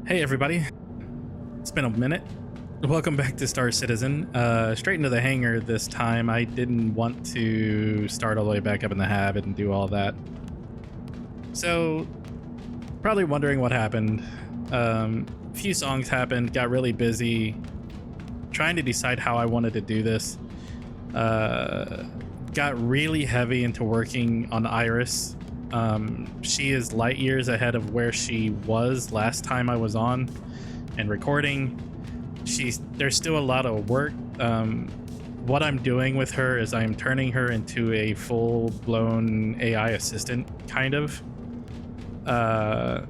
Hey everybody, it's been a minute. Welcome back to Star Citizen. Straight into the hangar this time. I didn't want to start all the way back up in the habit and do all that. So, probably wondering what happened. A few songs happened, got really busy trying to decide how I wanted to do this. Got really heavy into working on Iris. She is light years ahead of where she was last time I was on and recording. There's still a lot of work. What I'm doing with her is I'm turning her into a full-blown AI assistant, kind of.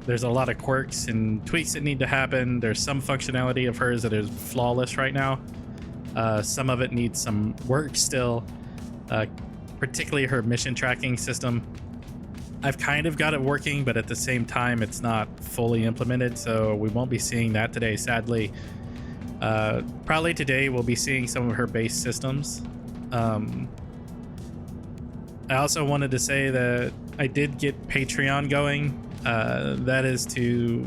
There's a lot of quirks and tweaks that need to happen. There's some functionality of hers that is flawless right now. Some of it needs some work still, particularly her mission tracking system. I've kind of got it working, but at the same time, it's not fully implemented, so we won't be seeing that today, sadly. Probably today we'll be seeing some of her base systems. I also wanted to say that I did get Patreon going. That is to,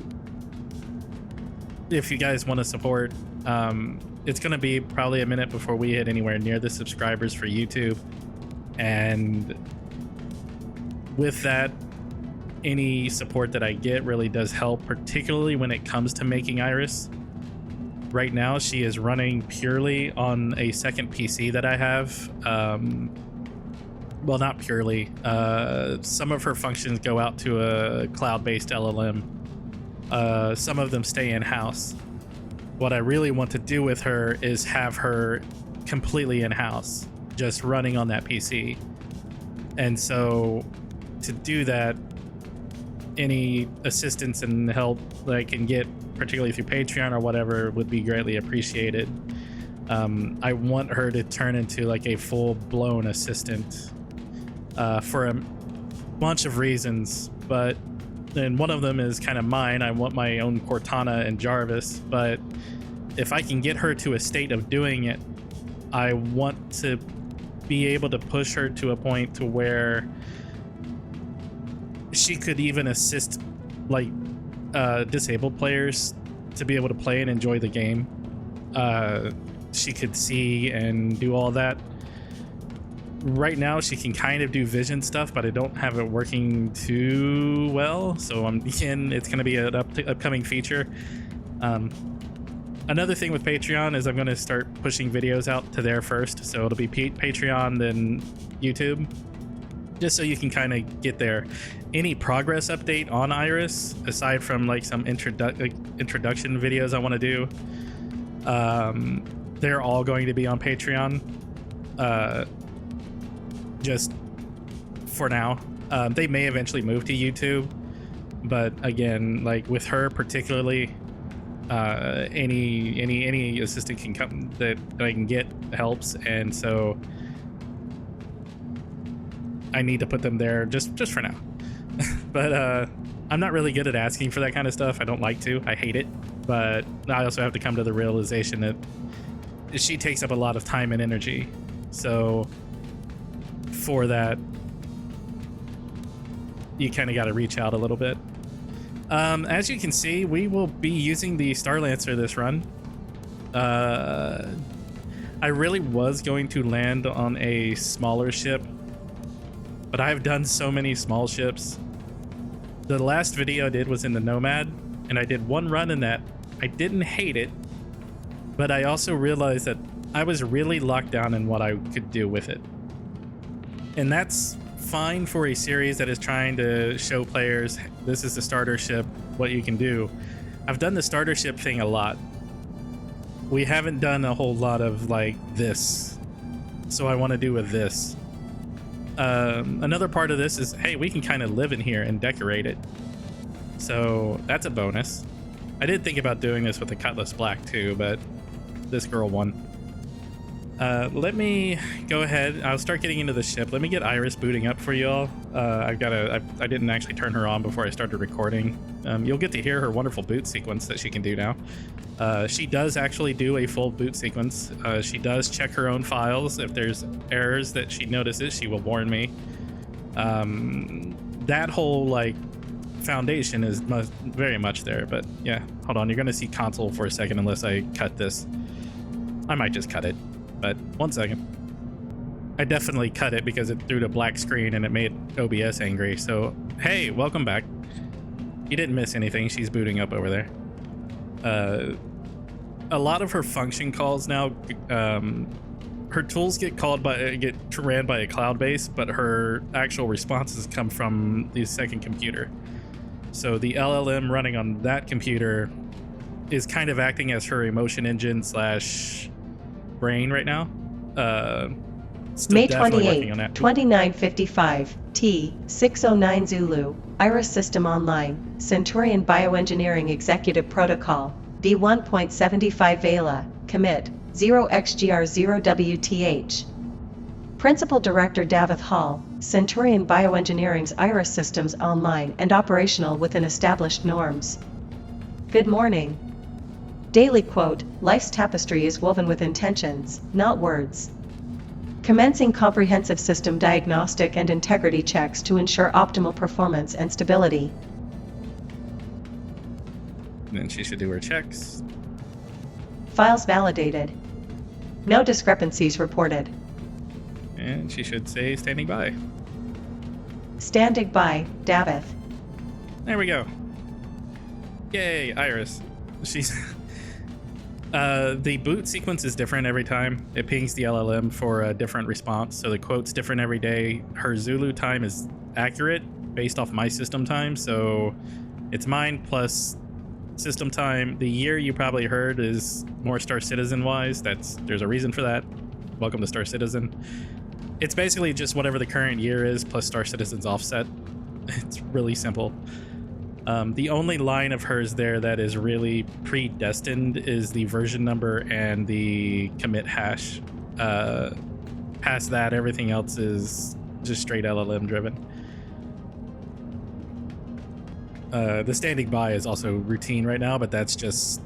if you guys want to support, it's going to be probably a minute before we hit anywhere near the subscribers for YouTube. And with that, any support that I get really does help, particularly when it comes to making Iris. Right now, she is running purely on a second PC that I have. Well, not purely. Some of her functions go out to a cloud-based LLM. Some of them stay in-house. What I really want to do with her is have her completely in-house, just running on that PC. And so to do that, any assistance and help that I can get, particularly through Patreon or whatever, would be greatly appreciated. I want her to turn into like a full-blown assistant for a bunch of reasons, but then one of them is kind of mine. I want my own Cortana and Jarvis, but if I can get her to a state of doing it, I want to be able to push her to a point to where she could even assist like disabled players to be able to play and enjoy the game. She could see and do all that. Right now she can kind of do vision stuff, but I don't have it working too well, so it's going to be an upcoming feature. Another thing with Patreon is I'm going to start pushing videos out to there first, so it'll be Patreon then YouTube, just so you can kind of get there. Any progress update on Iris, aside from like some introduction videos I want to do, they're all going to be on Patreon, just for now. They may eventually move to YouTube, but again, like with her particularly, any assistant can come that I can get helps, and so I need to put them there just for now. But I'm not really good at asking for that kind of stuff. I don't like to. I hate it. But I also have to come to the realization that she takes up a lot of time and energy. So for that, you kind of got to reach out a little bit. As you can see, we will be using the Starlancer this run. I really was going to land on a smaller ship, but I've done so many small ships. The last video I did was in the Nomad, and I did one run in that. I didn't hate it, but I also realized that I was really locked down in what I could do with it. And that's fine for a series that is trying to show players, this is the starter ship, what you can do. I've done the starter ship thing a lot. We haven't done a whole lot of like this, so I want to do with this. Another part of this is, hey, we can kind of live in here and decorate it, so that's a bonus. I did think about doing this with the Cutlass Black too, but this girl won. Let me go ahead. I'll start getting into the ship. Let me get Iris booting up for y'all. I didn't actually turn her on before I started recording. You'll get to hear her wonderful boot sequence that she can do now. She does actually do a full boot sequence. She does check her own files. If there's errors that she notices, she will warn me. That whole like foundation is very much there. But yeah, hold on. You're going to see console for a second unless I cut this. I might just cut it, but 1 second. I definitely cut it because it threw the black screen and it made OBS angry. So, hey, welcome back. You didn't miss anything. She's booting up over there. A lot of her function calls now, her tools get ran by a cloud base, but her actual responses come from the second computer. So the LLM running on that computer is kind of acting as her emotion engine / brain right now. Still May definitely 28, working on that. 2955, T, 609 Zulu, Iris System Online, Centurion Bioengineering Executive Protocol, V1.75 Vela, Commit, 0xgr0WTH. Principal Director Davith Hall, Centurion Bioengineering's Iris Systems Online and operational within established norms. Good morning. Daily quote, life's tapestry is woven with intentions, not words. Commencing comprehensive system diagnostic and integrity checks to ensure optimal performance and stability. And then she should do her checks. Files validated. No discrepancies reported. And she should say standing by. Standing by, Davith. There we go. Yay, Iris. She's... the boot sequence is different every time. It pings the LLM for a different response, so the quote's different every day. Her Zulu time is accurate based off my system time, so it's mine plus system time. The year you probably heard is more Star Citizen wise. There's a reason for that. Welcome to Star Citizen. It's basically just whatever the current year is plus Star Citizen's offset. It's really simple. The only line of hers there that is really predestined is the version number and the commit hash. Past that, everything else is just straight LLM driven. The standing by is also routine right now, but that's just...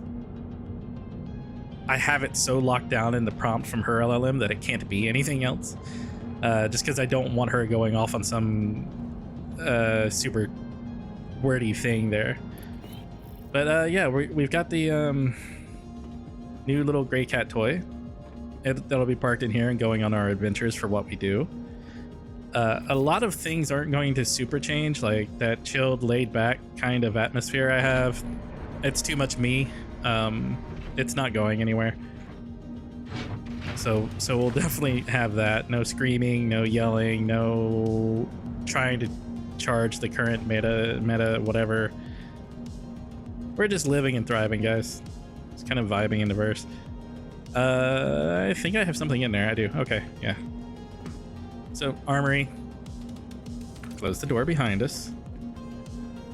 I have it so locked down in the prompt from her LLM that it can't be anything else. Just because I don't want her going off on some super wordy thing there. But yeah, we've got the new little gray cat toy. That'll be parked in here and going on our adventures for what we do. A lot of things aren't going to super change, like that chilled, laid back kind of atmosphere I have. It's too much me. It's not going anywhere. So we'll definitely have that. No screaming, no yelling, no trying to charge the current meta, whatever. We're just living and thriving, guys. It's kind of vibing in the verse. I think I have something in there. I do. Okay, yeah. So, armory. Close the door behind us.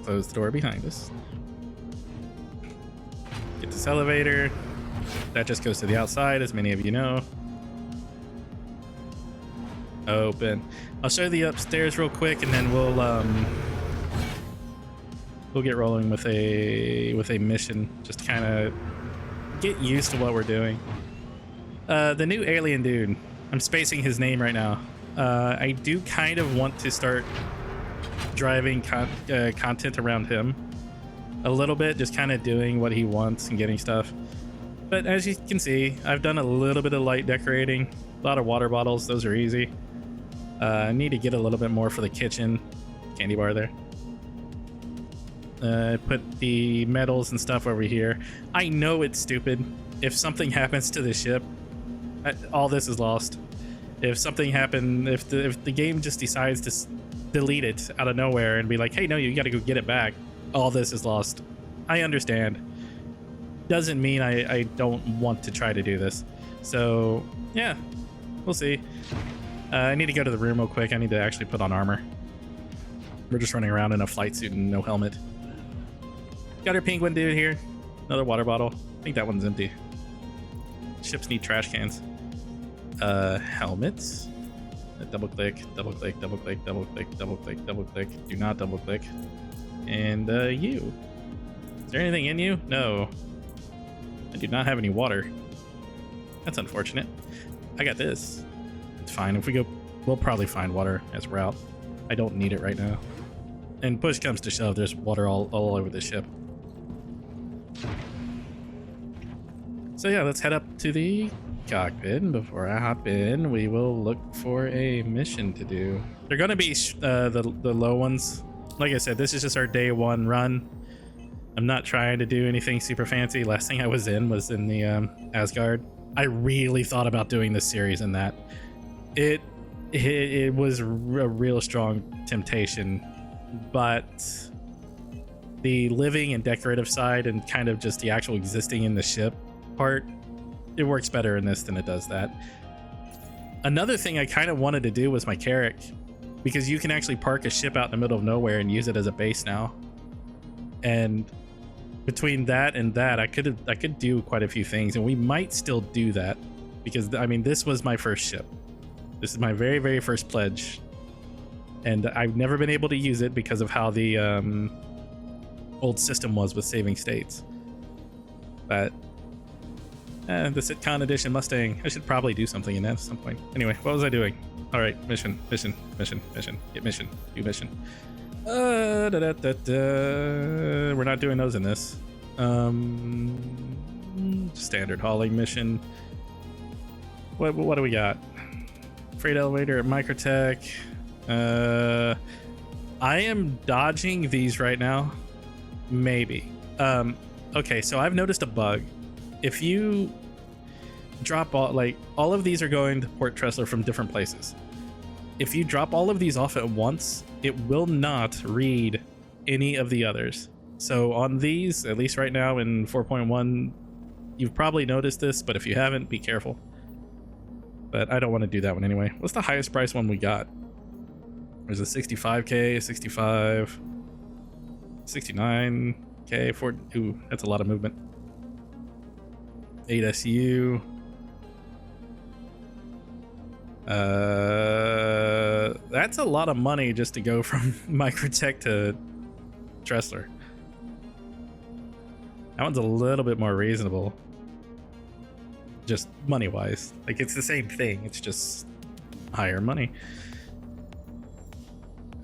Close the door behind us. Get this elevator. That just goes to the outside, as many of you know. Open. I'll show you the upstairs real quick, and then we'll get rolling with a mission. Just kind of get used to what we're doing. The new alien dude. I'm spacing his name right now. I do kind of want to start driving content around him a little bit, just kind of doing what he wants and getting stuff. But as you can see, I've done a little bit of light decorating. A lot of water bottles. Those are easy. I need to get a little bit more for the kitchen. Candy bar there. Put the metals and stuff over here. I know it's stupid. If something happens to the ship, all this is lost. If something happened, if the game just decides to delete it out of nowhere and be like, hey, no, you got to go get it back, all this is lost. I understand. Doesn't mean I don't want to try to do this. So, yeah, we'll see. I need to go to the room real quick. I need to actually put on armor. We're just running around in a flight suit and no helmet. Got our penguin dude here. Another water bottle. I think that one's empty. Ships need trash cans. Helmets. Double click, double click, double click, double click, double click, double click. Do not double click. And you. Is there anything in you? No. I do not have any water. That's unfortunate. I got this. It's fine. If we go, we'll probably find water as route. I don't need it right now. And push comes to shove, there's water all over the ship. So yeah, let's head up to the cockpit. And before I hop in, we will look for a mission to do. They're going to be the low ones. Like I said, this is just our day one run. I'm not trying to do anything super fancy. Last thing I was in the Asgard. I really thought about doing this series in that. It was a real strong temptation, but the living and decorative side and kind of just the actual existing in the ship part, it works better in this than it does that. Another thing I kind of wanted to do was my Carrack, because you can actually park a ship out in the middle of nowhere and use it as a base now. And between that and that, I could do quite a few things, and we might still do that, because I mean, this was my first ship. This is my very, very first pledge, and I've never been able to use it because of how the old system was with saving states. But the Sitcon edition Mustang, I should probably do something in that at some point. Anyway, what was I doing? All right, mission, get mission, do mission. We're not doing those in this. Standard hauling mission. What do we got? Freight elevator at Microtech. I am dodging these right now. Maybe. Okay, so I've noticed a bug. If you drop all of these are going to Port Tressler from different places. If you drop all of these off at once, it will not read any of the others. So on these, at least right now in 4.1, you've probably noticed this, but if you haven't, be careful. But I don't want to do that one anyway. What's the highest price one we got? There's a 65k, 65, 69k, ooh, that's a lot of movement. 8 SU. That's a lot of money just to go from Microtech to Tressler. That one's a little bit more reasonable, just money wise. Like, it's the same thing, it's just higher money.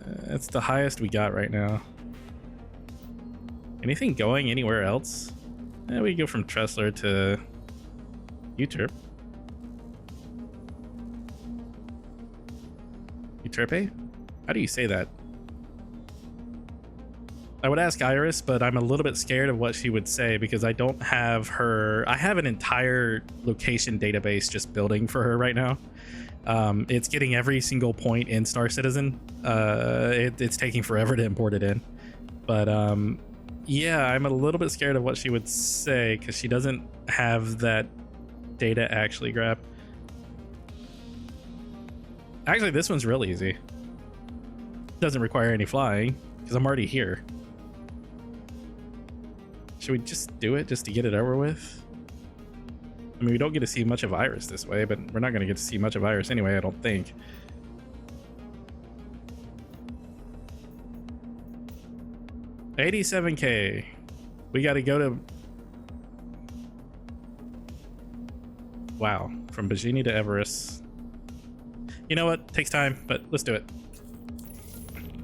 That's the highest we got right now. Anything going anywhere else? We go from Tressler to Euterpe. Euterpe? How do you say that? I would ask Iris, but I'm a little bit scared of what she would say because I don't have her. I have an entire location database just building for her right now. It's getting every single point in Star Citizen. It's taking forever to import it in. But yeah, I'm a little bit scared of what she would say because she doesn't have that data actually grabbed. Actually, this one's real easy. Doesn't require any flying because I'm already here. Should we just do it just to get it over with? I mean, we don't get to see much of Iris this way, but we're not going to get to see much of Iris anyway, I don't think. $87k. We got to go to... Wow. From Bajini to Everest. You know what? Takes time, but let's do it.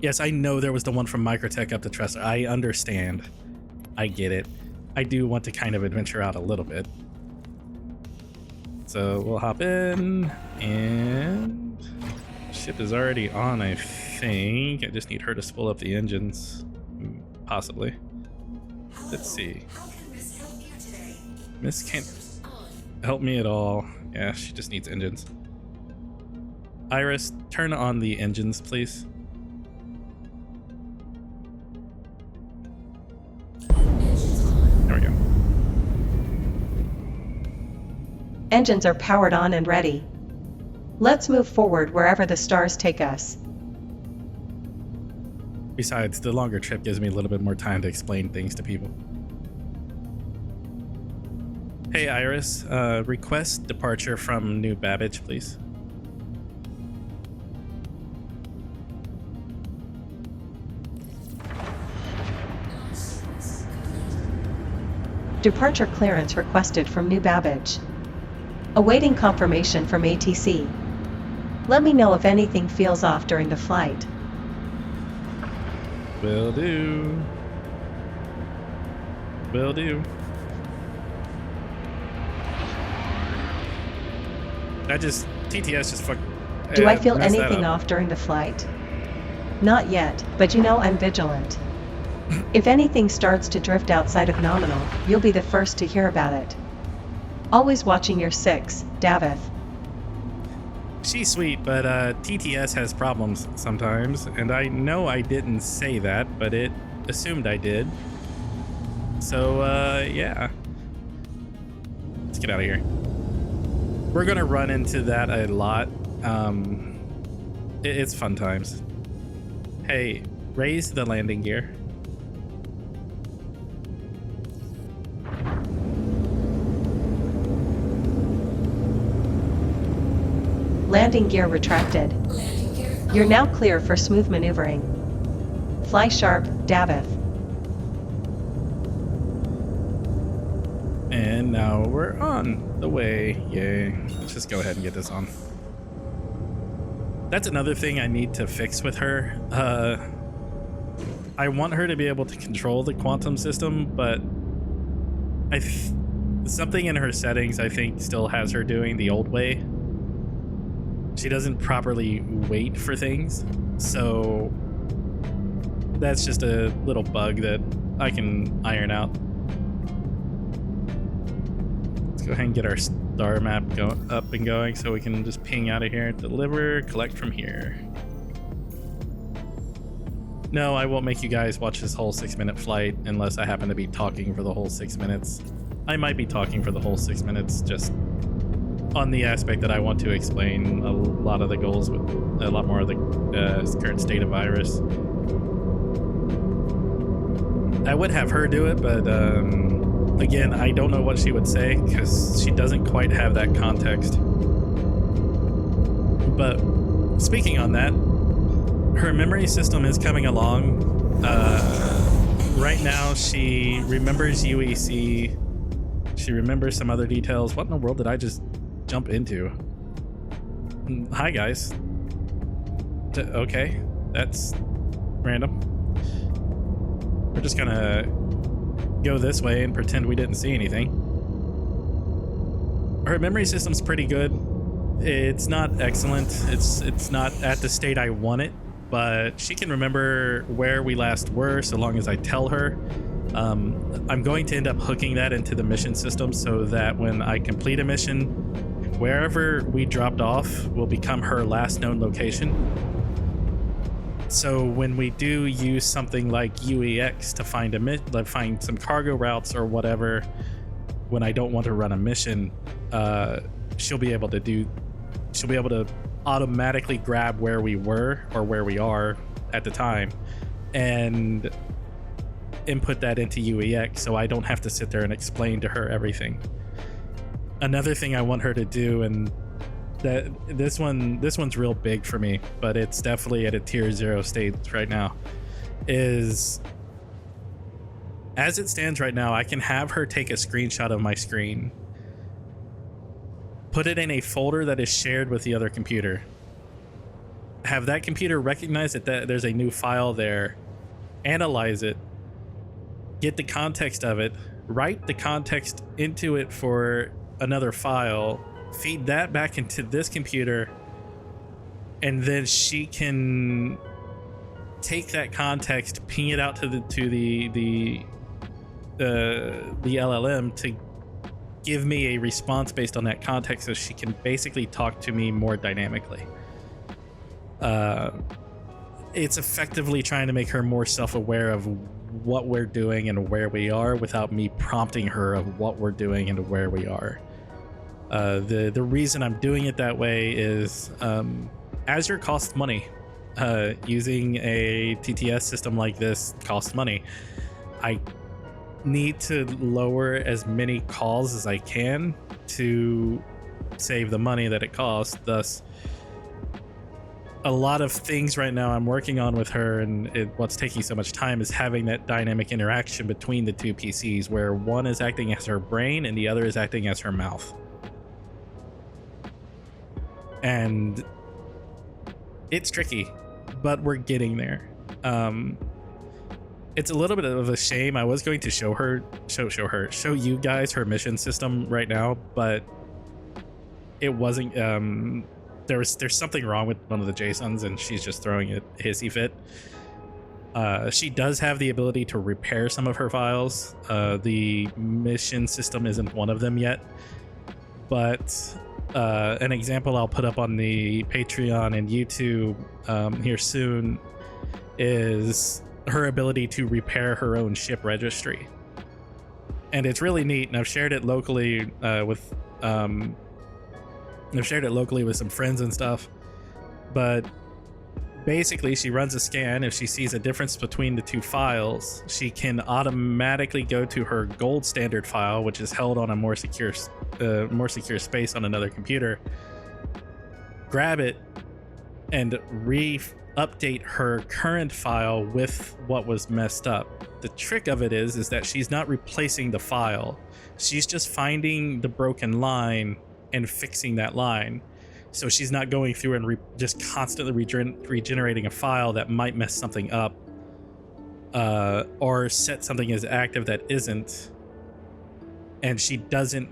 Yes, I know there was the one from Microtech up to Tressler. I understand. I get it. I do want to kind of adventure out a little bit. So we'll hop in, and ship is already on, I think. I just need her to spool up the engines, possibly. Let's see. Miss can't help me at all. Yeah, she just needs engines. Iris, turn on the engines, please. There we go. Engines are powered on and ready. Let's move forward wherever the stars take us. Besides, the longer trip gives me a little bit more time to explain things to people. Hey Iris, request departure from New Babbage, please. Departure clearance requested from New Babbage. Awaiting confirmation from ATC. Let me know if anything feels off during the flight. Will do. Will do. TTS just fuck. Do I feel messed that anything up. off during the flight? Not yet, but you know I'm vigilant. If anything starts to drift outside of nominal, you'll be the first to hear about it. Always watching your 6, Davith. She's sweet, but TTS has problems sometimes, and I know I didn't say that, but it assumed I did. So, yeah. Let's get out of here. We're gonna run into that a lot. It's fun times. Hey, raise the landing gear. Landing gear retracted. You're now clear for smooth maneuvering. Fly sharp, Davith. And now we're on the way. Yay. Let's just go ahead and get this on. That's another thing I need to fix with her. I want her to be able to control the quantum system, but something in her settings I think still has her doing the old way. She doesn't properly wait for things, so that's just a little bug that I can iron out. Let's go ahead and get our star map up and going so we can just ping out of here, deliver, collect from here. No, I won't make you guys watch this whole 6-minute flight unless I happen to be talking for the whole 6 minutes. I might be talking for the whole 6 minutes, just on the aspect that I want to explain a lot of the goals with a lot more of the current state of Iris. I would have her do it, but again, I don't know what she would say because she doesn't quite have that context. But speaking on that, her memory system is coming along. Right now, she remembers UEC. She remembers some other details. What in the world did I just jump into? Hi, guys. Okay, that's random. We're just gonna go this way and pretend we didn't see anything. Her memory system's pretty good. It's not excellent. It's not at the state I want it, but she can remember where we last were so long as I tell her. I'm going to end up hooking that into the mission system so that when I complete a mission, wherever we dropped off will become her last known location. So when we do use something like UEX to find some cargo routes or whatever, when I don't want to run a mission, she'll be able to automatically grab where we were or where we are at the time and input that into UEX, so I don't have to sit there and explain to her everything. Another thing I want her to do, and that this one's real big for me, but it's definitely at a tier 0 state right now, is as it stands right now, I can have her take a screenshot of my screen, put it in a folder that is shared with the other computer, have that computer recognize that there's a new file there, analyze it, get the context of it, write the context into it for another file, feed that back into this computer, and then she can take that context, ping it out to the LLM to give me a response based on that context, so she can basically talk to me more dynamically. It's effectively trying to make her more self-aware of what we're doing and where we are without me prompting her of what we're doing and where we are. The reason I'm doing it that way is Azure costs money. Using a TTS system like this costs money. I need to lower as many calls as I can to save the money that it costs. Thus, a lot of things right now I'm working on with her, and what's taking so much time is having that dynamic interaction between the two PCs, where one is acting as her brain and the other is acting as her mouth. And it's tricky, but we're getting there. it's a little bit of a shame. I was going to show you guys her mission system right now, but it wasn't. There's something wrong with one of the JSONs, and she's just throwing a hissy fit. She does have the ability to repair some of her files. The mission system isn't one of them yet, but an example I'll put up on the Patreon and YouTube here soon is her ability to repair her own ship registry. And it's really neat, and I've shared it locally with some friends and stuff. But basically, she runs a scan. If she sees a difference between the two files, she can automatically go to her gold standard file, which is held on a more secure space on another computer, grab it, and update her current file with what was messed up. The trick of it is that she's not replacing the file. She's just finding the broken line and fixing that line. So she's not going through and just constantly regenerating a file that might mess something up, or set something as active that isn't. And she doesn't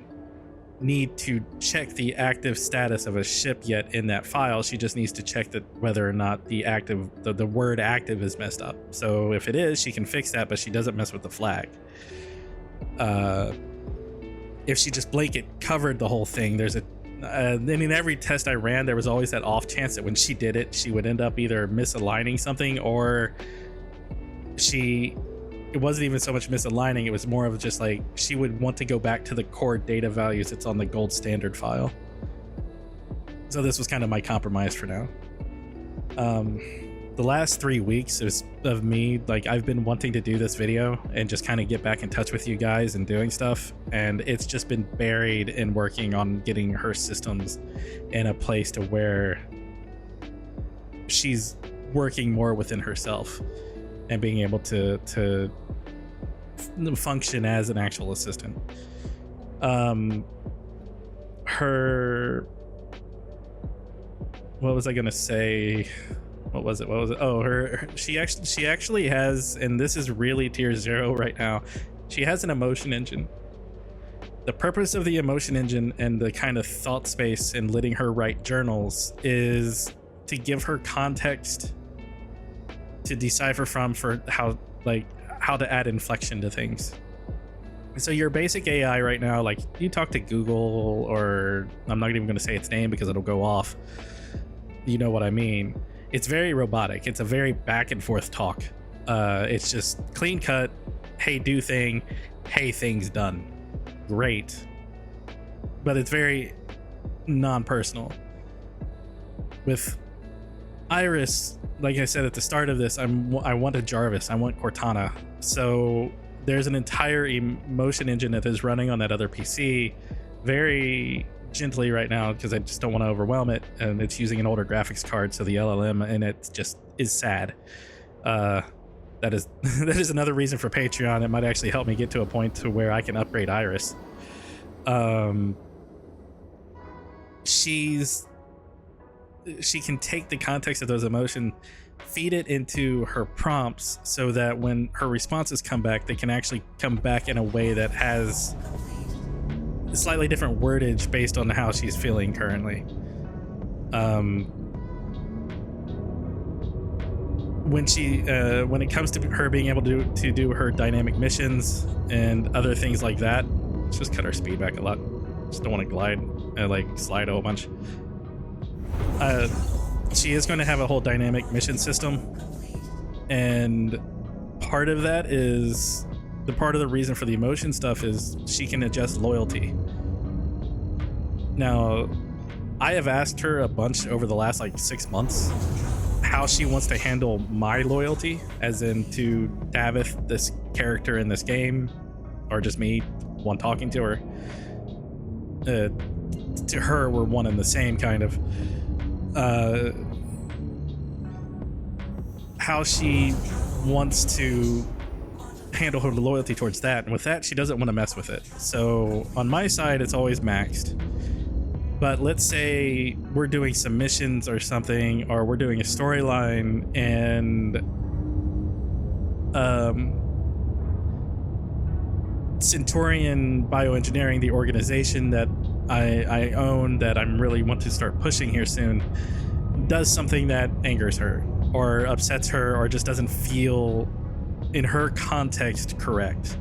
need to check the active status of a ship yet in that file. She just needs to check that whether or not the word active is messed up. So if it is, she can fix that, but she doesn't mess with the flag. If she just blanket covered the whole thing, in every test I ran, there was always that off chance that when she did it, she would end up either misaligning something, or it wasn't even so much misaligning, it was more of just like she would want to go back to the core data values that's on the gold standard file. So this was kind of my compromise for now. The last 3 weeks of me, like, I've been wanting to do this video and just kind of get back in touch with you guys and doing stuff, and it's just been buried in working on getting her systems in a place to where she's working more within herself and being able to function as an actual assistant. What was I gonna say? What was it? Oh, she actually has, and this is really tier 0 right now, she has an emotion engine. The purpose of the emotion engine and the kind of thought space in letting her write journals is to give her context to decipher from for how to add inflection to things. So your basic AI right now, like, you talk to Google, or I'm not even going to say its name because it'll go off. You know what I mean? It's very robotic. It's a very back and forth talk. It's just clean cut. Hey, do thing. Hey, thing's done. Great. But it's very non-personal. With Iris, like I said at the start of this, I want a Jarvis. I want Cortana. So there's an entire emotion engine that is running on that other PC very gently right now because I just don't want to overwhelm it, and it's using an older graphics card, so the LLM in it just is sad. That is another reason for Patreon. It might actually help me get to a point to where I can upgrade Iris. She can take the context of those emotions, feed it into her prompts, so that when her responses come back, they can actually come back in a way that has slightly different wordage based on how she's feeling currently. When it comes to her being able to do her dynamic missions and other things like that, let's just cut our speed back a lot. Just don't want to glide slide a whole bunch. She is going to have a whole dynamic mission system, and part of that is part of the reason for the emotion stuff is she can adjust loyalty. Now, I have asked her a bunch over the last 6 months how she wants to handle my loyalty, as in to Davith, this character in this game, or just me, one talking to her. To her, we're one and the same, kind of. How she wants to handle her loyalty towards that, and with that, she doesn't want to mess with it. So on my side, it's always maxed. But let's say we're doing some missions or something, or we're doing a storyline, and Centurion Bioengineering, the organization that I own, that I'm really want to start pushing here soon, does something that angers her or upsets her or just doesn't feel in her context correct,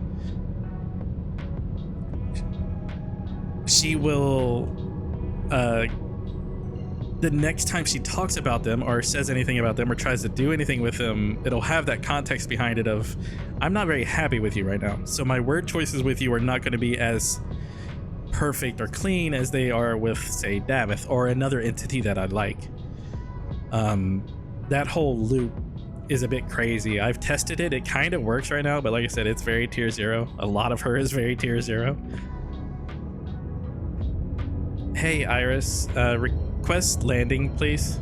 she will the next time she talks about them or says anything about them or tries to do anything with them, it'll have that context behind it of, I'm not very happy with you right now, so my word choices with you are not going to be as perfect or clean as they are with, say, Davith or another entity that I like. That whole loop is a bit crazy. I've tested it. It kind of works right now, but like I said, it's very tier 0. A lot of her is very tier 0. Hey, Iris, request landing, please.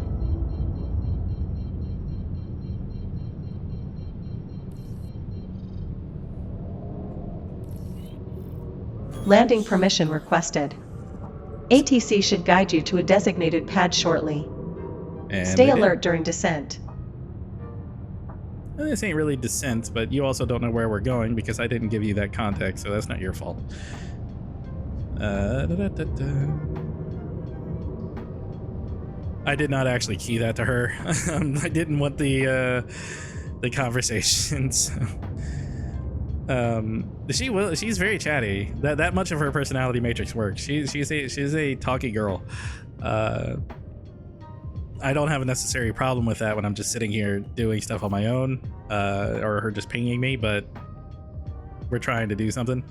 Landing permission requested. ATC should guide you to a designated pad shortly. And stay alert during descent. This ain't really descent, but you also don't know where we're going because I didn't give you that context, so that's not your fault. I did not actually key that to her. I didn't want the conversations. She's very chatty. That much of her personality matrix works. She's a talky girl. I don't have a necessary problem with that when I'm just sitting here doing stuff on my own, or her just pinging me, but we're trying to do something,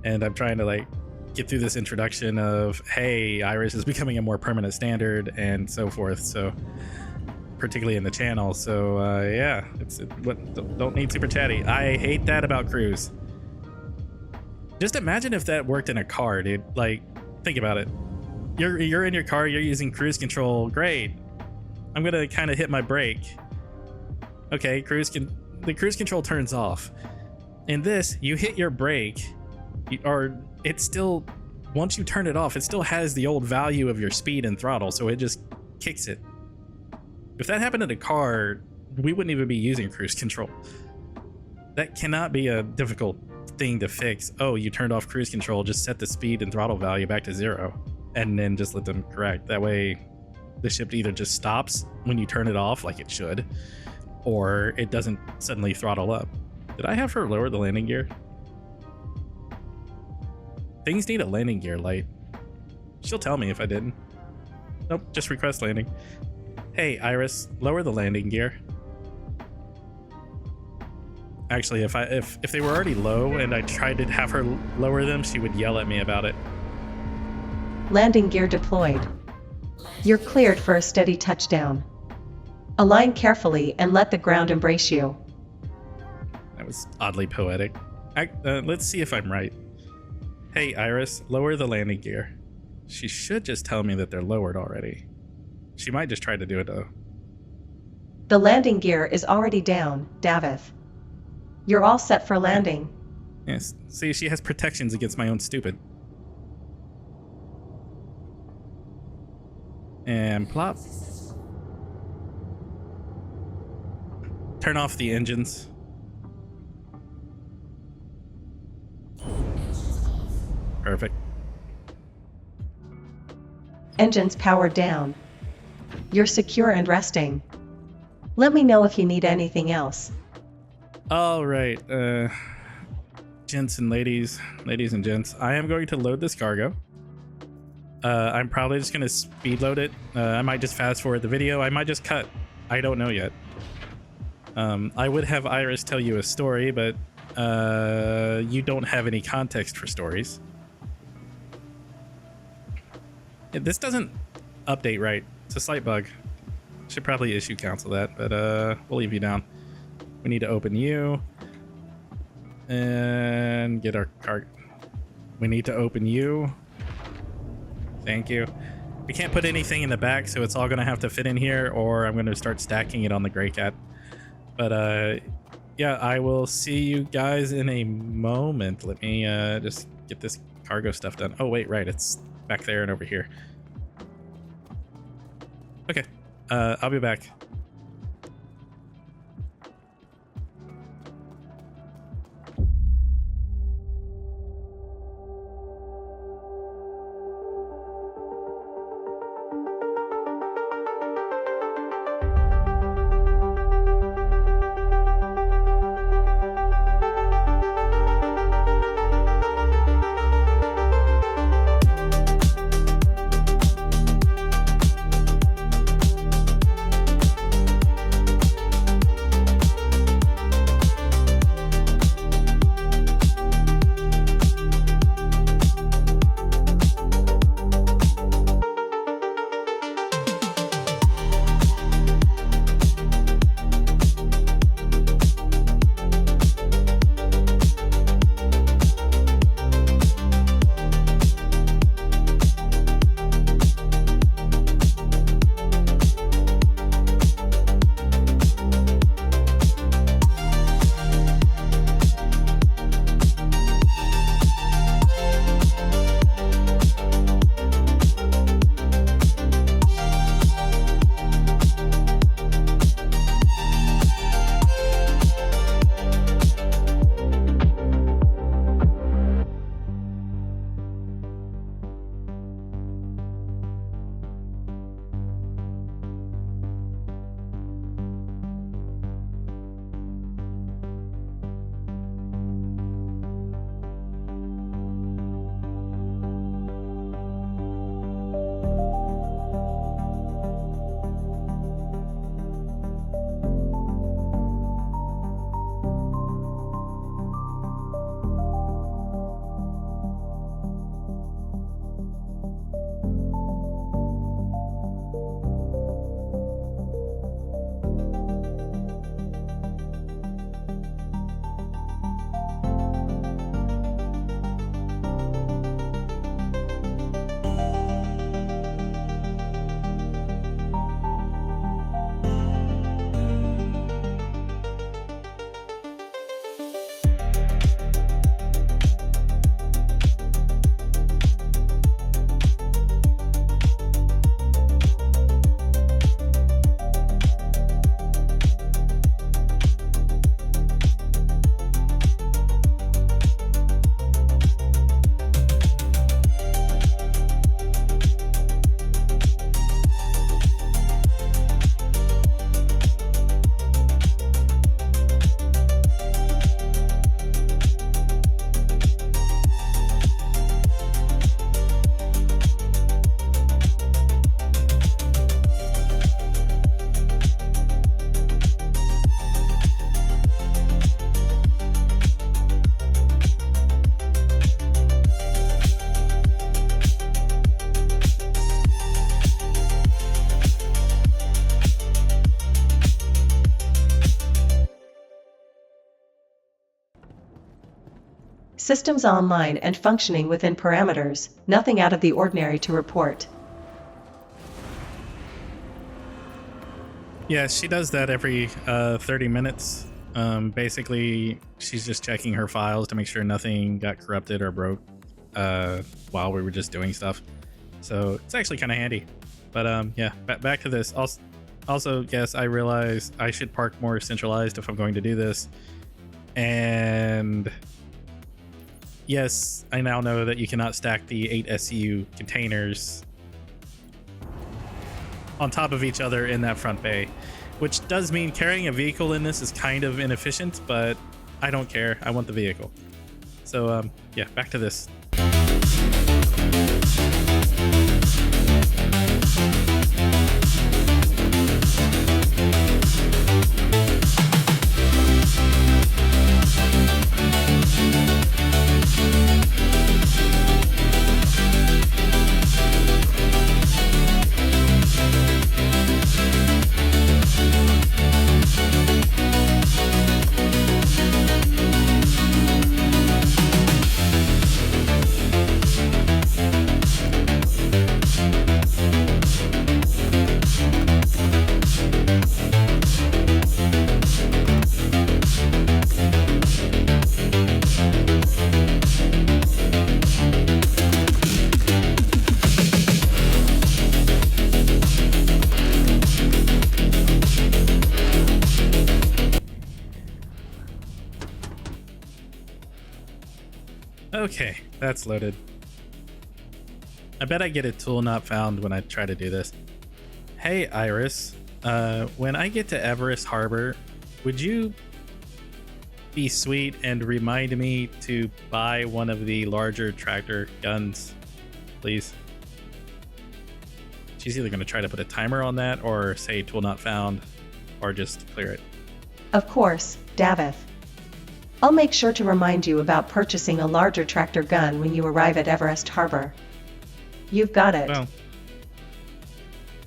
and I'm trying to like get through this introduction of, hey, Iris is becoming a more permanent standard and so forth, so particularly in the channel. So yeah, don't need super chatty. I hate that about crews. Just imagine if that worked in a car, dude. Like, think about it. You're in your car, you're using cruise control. Great. I'm gonna kind of hit my brake. Okay, the cruise control turns off. In this, you hit your brake, or it still, once you turn it off, it still has the old value of your speed and throttle, so it just kicks it. If that happened in a car, we wouldn't even be using cruise control. That cannot be a difficult thing to fix. Oh, you turned off cruise control, just set the speed and throttle value back to 0, and then just let them correct. That way, the ship either just stops when you turn it off, like it should, or it doesn't suddenly throttle up. Did I have her lower the landing gear? Things need a landing gear light. She'll tell me if I didn't. Nope, just request landing. Hey, Iris, lower the landing gear. Actually, if they were already low and I tried to have her lower them, she would yell at me about it. Landing gear deployed. You're cleared for a steady touchdown. Align carefully and let the ground embrace you. That was oddly poetic. Let's see if I'm right. Hey, Iris, lower the landing gear. She should just tell me that they're lowered already. She might just try to do it, though. The landing gear is already down, Davith. You're all set for landing. Yes, see, she has protections against my own stupid. And plop. Turn off the engines. Perfect. Engines powered down. You're secure and resting. Let me know if you need anything else. All right, gents and ladies and gents, I am going to load this cargo. I'm probably just going to speed load it. I might just fast forward the video. I might just cut. I don't know yet. I would have Iris tell you a story, but you don't have any context for stories. This doesn't update right. It's a slight bug. Should probably issue counsel that, but we'll leave you down. We need to open you and get our cart. We need to open you. Thank you. We can't put anything in the back, so it's all gonna have to fit in here, or I'm gonna start stacking it on the Grey Cat. But yeah, I will see you guys in a moment. Let me just get this cargo stuff done. Oh wait, right, it's back there and over here. Okay, I'll be back. Systems online and functioning within parameters, nothing out of the ordinary to report. Yeah, she does that every 30 minutes. Basically, she's just checking her files to make sure nothing got corrupted or broke while we were just doing stuff. So it's actually kind of handy. But yeah, back to this. Also, yes, I realize I should park more centralized if I'm going to do this. And yes, I now know that you cannot stack the 8 SCU containers on top of each other in that front bay, which does mean carrying a vehicle in this is kind of inefficient, but I don't care. I want the vehicle. So yeah, back to this. Okay, that's loaded. I bet I get a tool not found when I try to do this. Hey, Iris. When I get to Everest Harbor, would you be sweet and remind me to buy one of the larger tractor guns, please? She's either going to try to put a timer on that or say tool not found or just clear it. Of course, Davith. I'll make sure to remind you about purchasing a larger tractor gun when you arrive at Everest Harbor. You've got it. Well,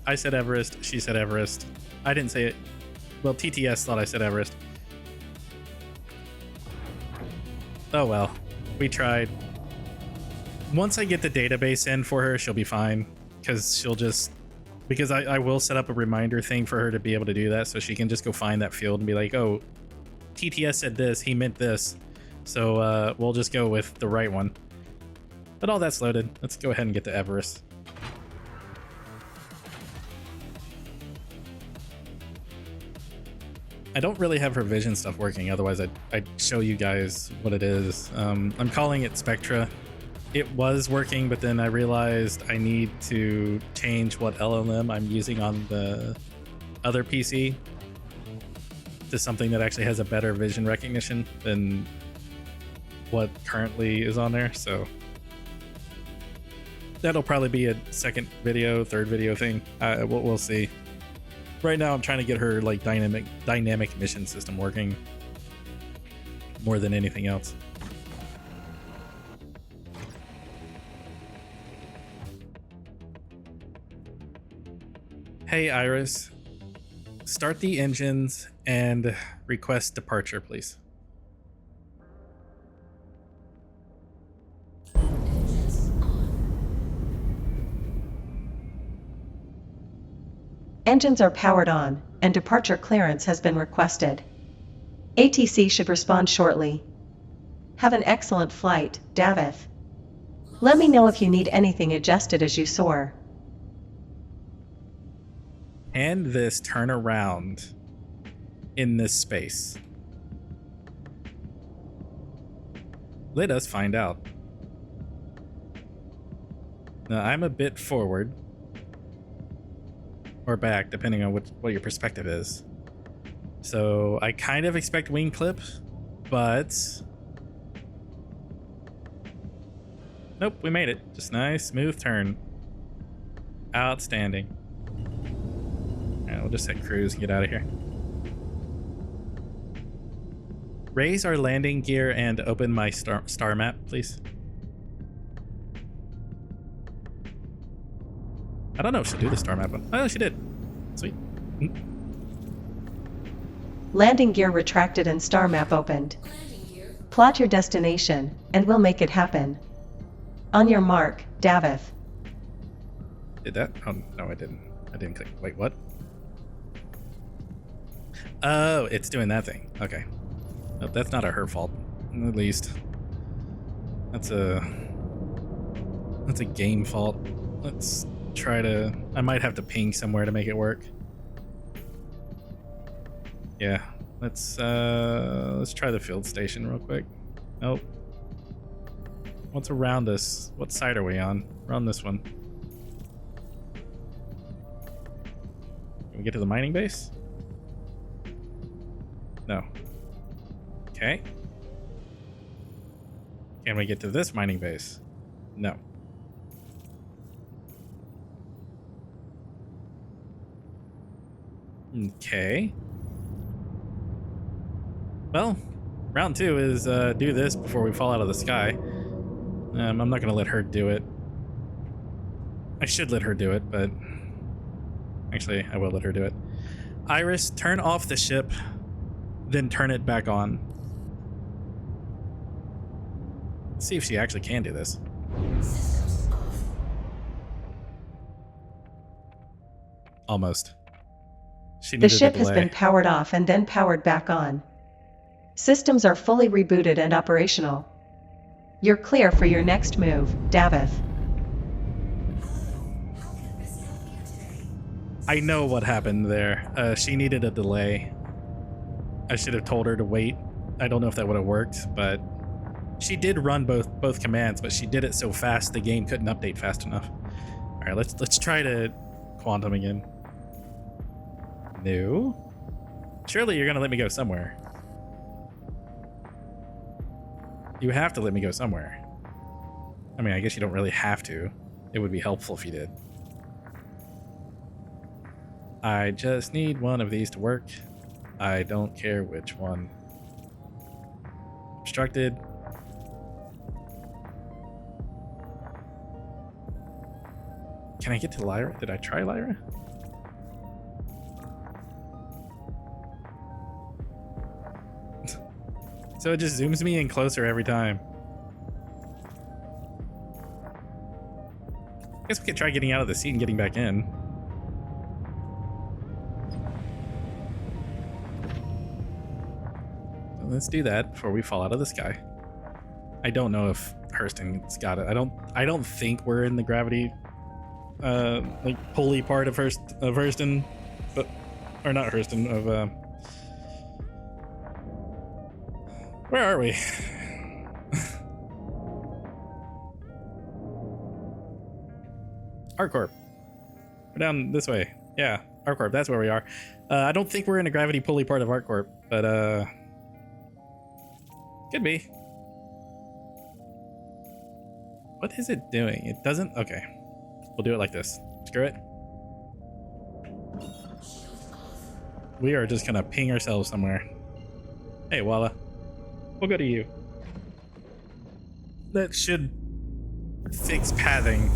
I said Everest, she said Everest. I didn't say it. Well, TTS thought I said Everest. Oh well, we tried. Once I get the database in for her, she'll be fine. Because I will set up a reminder thing for her to be able to do that, so she can just go find that field and be like, oh, TTS said this, he meant this. So we'll just go with the right one. But all that's loaded. Let's go ahead and get to Everest. I don't really have her vision stuff working, otherwise I'd show you guys what it is. I'm calling it Spectra. It was working, but then I realized I need to change what LLM I'm using on the other PC to something that actually has a better vision recognition than what currently is on there. So that'll probably be a second video, third video thing. We'll see. Right now I'm trying to get her like dynamic mission system working more than anything else. Hey Iris, start the engines and request departure, please. Engines are powered on, and departure clearance has been requested. ATC should respond shortly. Have an excellent flight, Davith. Let me know if you need anything adjusted as you soar. And this turn around in this space. Let us find out. Now I'm a bit forward or back, depending on what your perspective is. So I kind of expect wing clip, but nope, we made it. Just nice, smooth turn. Outstanding. All right, we'll just hit cruise and get out of here. Raise our landing gear and open my star map, please. I don't know if she'll do the star map one. Oh, she did. Sweet. Landing gear retracted and star map opened. Plot your destination, and we'll make it happen. On your mark, Davith. Did that? Oh, no, I didn't. I didn't click. Wait, what? Oh, it's doing that thing. Okay. Well, that's not her fault, at least. That's a game fault. Let's try to... I might have to ping somewhere to make it work. Yeah. Let's try the field station real quick. Nope. What's around us? What side are we on? We're on this one. Can we get to the mining base? No. Okay. Can we get to this mining base? No. Okay. Well, round 2 is do this before we fall out of the sky. I'm not going to let her do it. I should let her do it, but... Actually, I will let her do it. Iris, turn off the ship, then turn it back on. Let's see if she actually can do this. Almost. The ship has been powered off and then powered back on. Systems are fully rebooted and operational. You're clear for your next move, Davith. I know what happened there. She needed a delay. I should have told her to wait. I don't know if that would have worked, but she did run both commands, but she did it so fast the game couldn't update fast enough. All right, let's try to quantum again. No. Surely you're gonna let me go somewhere. You have to let me go somewhere. I mean, I guess you don't really have to. It would be helpful if you did. I just need one of these to work. I don't care which one. Obstructed. Can I get to Lyra? Did I try Lyra? So it just zooms me in closer every time. I guess we could try getting out of the seat and getting back in. So let's do that before we fall out of the sky. I don't know if Hurston's got it. I don't think we're in the gravity like pulley part of Hurston, but or not Hurston of where are we? ArcCorp. We're down this way. Yeah, ArcCorp, that's where we are. I don't think we're in a gravity pulley part of ArcCorp, but could be. What is it doing? It doesn't? Okay. We'll do it like this. Screw it. We are just gonna ping ourselves somewhere. Hey, Walla. We'll go to you. That should fix pathing.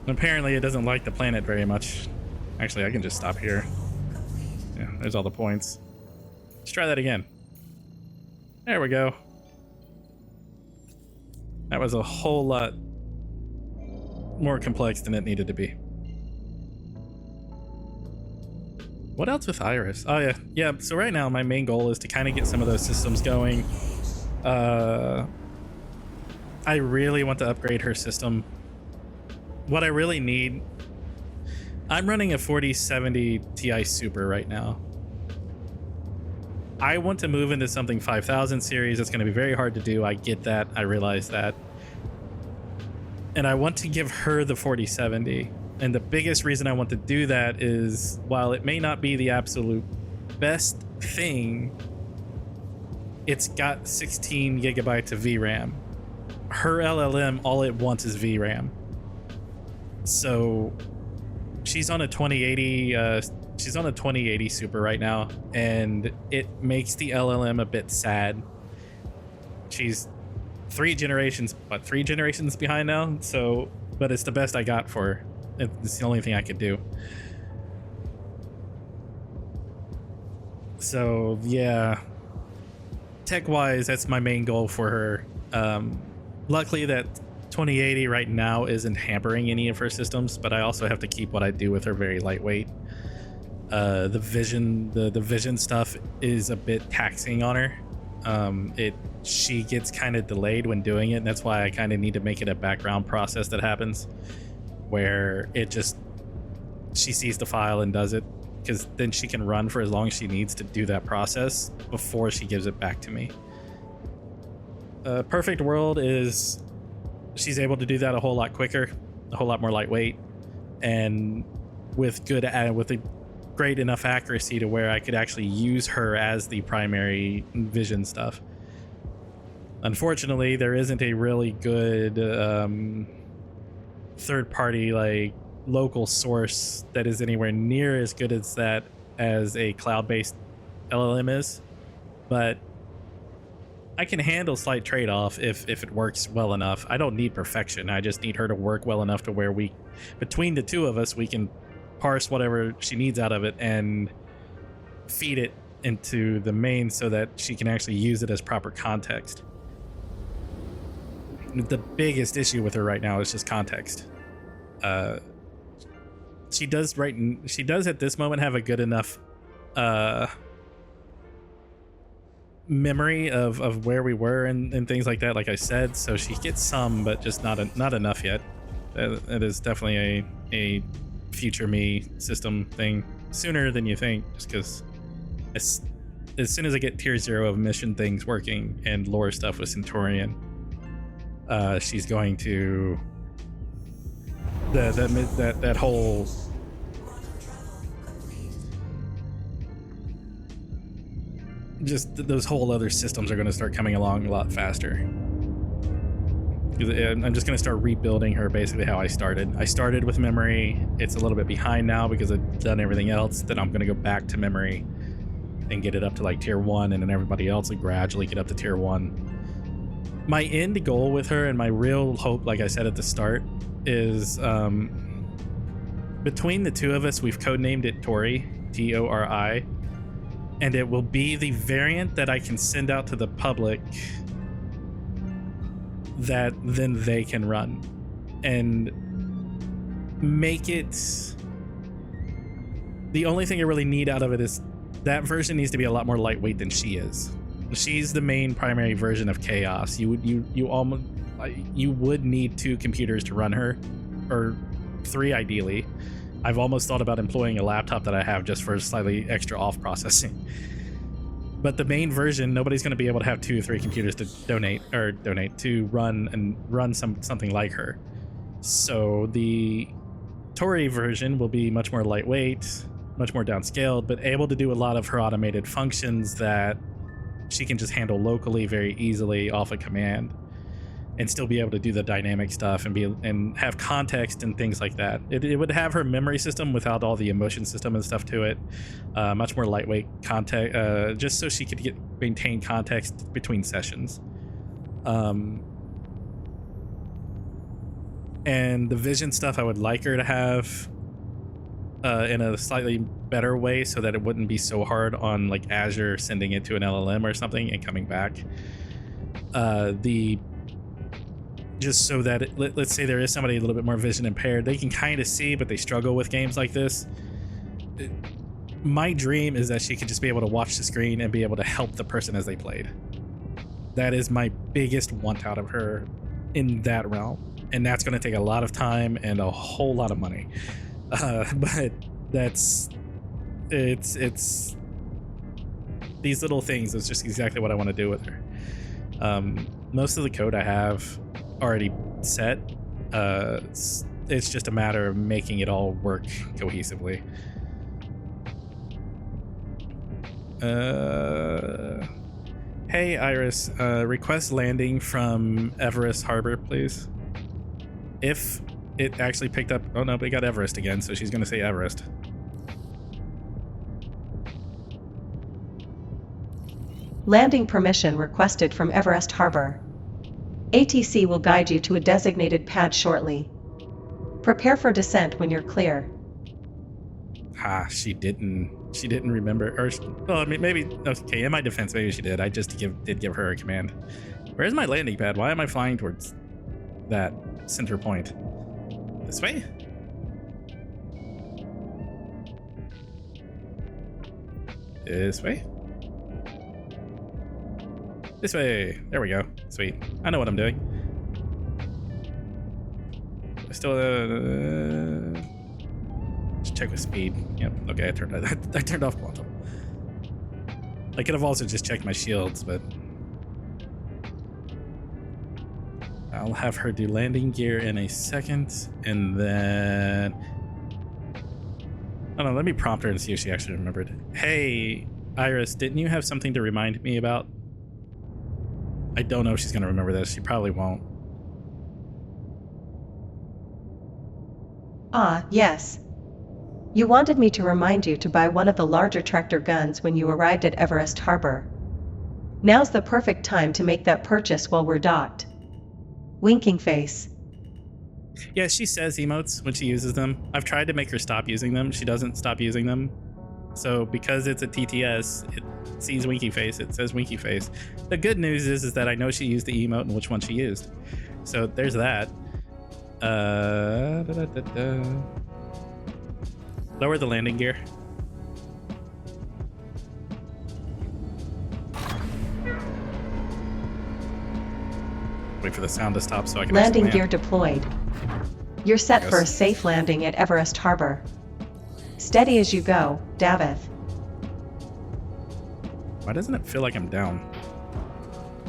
Apparently it doesn't like the planet very much. Actually, I can just stop here. Yeah, there's all the points. Let's try that again. There we go. That was a whole lot more complex than it needed to be. What else with Iris? Oh yeah, yeah. So right now my main goal is to kind of get some of those systems going. I really want to upgrade her system. What I really need, I'm running a 4070 Ti Super right now. I want to move into something 5000 series. It's going to be very hard to do. I get that. I realize that. And I want to give her the 4070. And the biggest reason I want to do that is, while it may not be the absolute best thing, it's got 16 gigabytes of VRAM. Her LLM, all it wants is VRAM. So she's on a 2080 she's on a 2080 Super right now, and it makes the LLM a bit sad. She's three generations behind now, so but it's the best I got for her. It's the only thing I could do. So yeah, tech-wise, that's my main goal for her. Luckily, that 2080 right now isn't hampering any of her systems, but I also have to keep what I do with her very lightweight. The vision stuff is a bit taxing on her. She gets kind of delayed when doing it, and that's why I kind of need to make it a background process that happens, where she sees the file and does it, because then she can run for as long as she needs to do that process before she gives it back to me. Perfect world is she's able to do that a whole lot quicker, a whole lot more lightweight, and with a great enough accuracy to where I could actually use her as the primary vision stuff. Unfortunately, there isn't a really good third-party, like, local source that is anywhere near as good as that as a cloud-based LLM is, but I can handle slight trade-off if it works well enough. I don't need perfection. I just need her to work well enough to where between the two of us, we can parse whatever she needs out of it and feed it into the main so that she can actually use it as proper context. The biggest issue with her right now is just context. She does at this moment have a good enough memory of where we were and things like that, like I said, so she gets some, but just not enough yet. It is definitely a future me system thing sooner than you think, just because as soon as I get tier 0 of mission things working and lore stuff with Centurion, she's going to that whole just those whole other systems are going to start coming along a lot faster. I'm just going to start rebuilding her basically how I started. I started with memory. It's a little bit behind now because I've done everything else. Then I'm going to go back to memory and get it up to like tier 1, and then everybody else will gradually get up to tier 1. My end goal with her and my real hope, like I said at the start, is between the two of us, we've codenamed it Tori, Tori, and it will be the variant that I can send out to the public that then they can run and make it. The only thing I really need out of it is that version needs to be a lot more lightweight than she is. She's the main primary version of chaos. You would need 2 computers to run her, or 3 ideally. I've almost thought about employing a laptop that I have just for slightly extra off processing. But the main version, nobody's going to be able to have 2 or 3 computers to donate to run something like her. So the Tori version will be much more lightweight, much more downscaled, but able to do a lot of her automated functions that she can just handle locally very easily off a command, and still be able to do the dynamic stuff and have context and things like that. It would have her memory system without all the emotion system and stuff to it. Much more lightweight context, just so she could maintain context between sessions. And the vision stuff I would like her to have in a slightly better way, so that it wouldn't be so hard on like Azure sending it to an LLM or something and coming back. Just so that let's say there is somebody a little bit more vision impaired, they can kind of see, but they struggle with games like this. My dream is that she could just be able to watch the screen and be able to help the person as they played. That is my biggest want out of her in that realm, and that's going to take a lot of time and a whole lot of money. But it's these little things is just exactly what I want to do with her. Most of the code I have already set. It's just a matter of making it all work cohesively. Hey Iris, request landing from Everest Harbor, please. If it actually picked up, oh no, we got Everest again, so she's gonna say Everest. Landing permission requested from Everest Harbor. ATC will guide you to a designated pad shortly. Prepare for descent when you're clear. She didn't remember. Or, well, I mean, maybe, okay, in my defense, maybe she did. I just did give her a command. Where's my landing pad? Why am I flying towards that center point? This way? This way? This way. There we go. Sweet. I know what I'm doing. Still, let's check with speed. Yep. Okay, I turned off quantum. I could have also just checked my shields, but I'll have her do landing gear in a second, and then I don't know. Let me prompt her and see if she actually remembered. Hey, Iris, didn't you have something to remind me about? I don't know if she's gonna remember this. She probably won't. Yes. You wanted me to remind you to buy one of the larger tractor guns when you arrived at Everest Harbor. Now's the perfect time to make that purchase while we're docked. Winking face. Yeah, she says emotes when she uses them. I've tried to make her stop using them. She doesn't stop using them. So because it's a TTS, it sees winky face. It says winky face. The good news is that I know she used the emote and which one she used. So there's that. Lower the landing gear. Wait for the sound to stop so I can Landing gear deployed. You're set Yes. for a safe landing at Everest Harbor. Steady as you go, Davith. Why doesn't it feel like I'm down?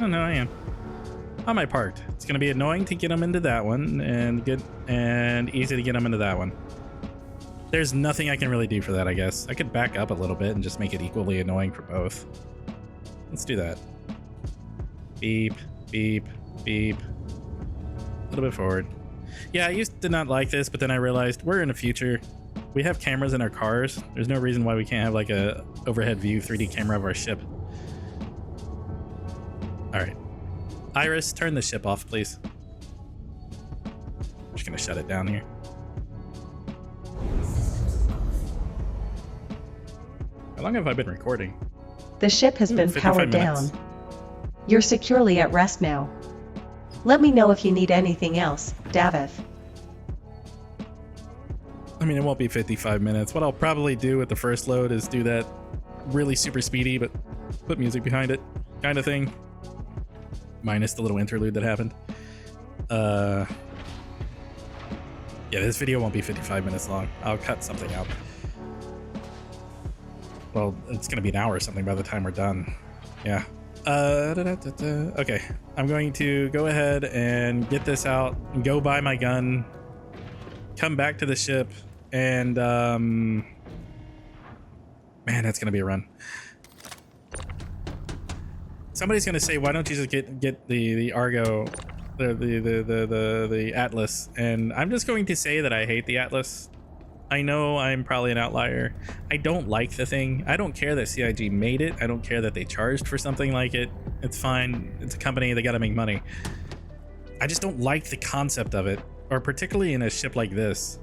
Oh no, I am. How am I parked? It's gonna be annoying to get them into that one and easy to get them into that one. There's nothing I can really do for that, I guess. I could back up a little bit and just make it equally annoying for both. Let's do that. Beep, beep, beep. A little bit forward. Yeah, I used to not like this, but then I realized we're in the future. We have cameras in our cars. There's no reason why we can't have like a overhead view 3D camera of our ship. All right. Iris, turn the ship off, please. I'm just gonna shut it down here. How long have I been recording? The ship has been 55 powered minutes. down. You're securely at rest now. Let me know if you need anything else, Davith. I mean, it won't be 55 minutes. What I'll probably do with the first load is do that really super speedy, but put music behind it kind of thing. Minus the little interlude that happened. Yeah, this video won't be 55 minutes long. I'll cut something out. Well, it's going to be an hour or something by the time we're done. Yeah. Okay. I'm going to go ahead and get this out and go buy my gun. Come back to the ship and man, that's going to be a run. Somebody's gonna say, why don't you just get the Argo, the Atlas? And I'm just going to say that I hate the Atlas. I know I'm probably an outlier. I don't like the thing. I don't care that CIG made it. I don't care that they charged for something like it. It's fine. It's a company. They gotta make money. I just don't like the concept of it, or particularly in a ship like this.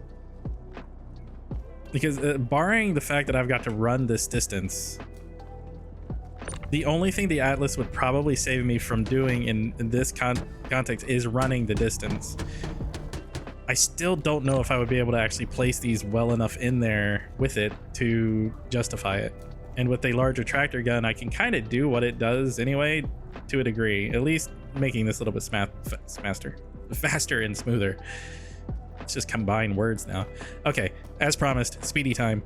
Because barring the fact that I've got to run this distance, the only thing the Atlas would probably save me from doing in this context is running the distance. I still don't know if I would be able to actually place these well enough in there with it to justify it. And with a larger tractor gun, I can kind of do what it does anyway, to a degree. At least making this a little bit faster and smoother. Let's just combine words now. Okay, as promised, speedy time.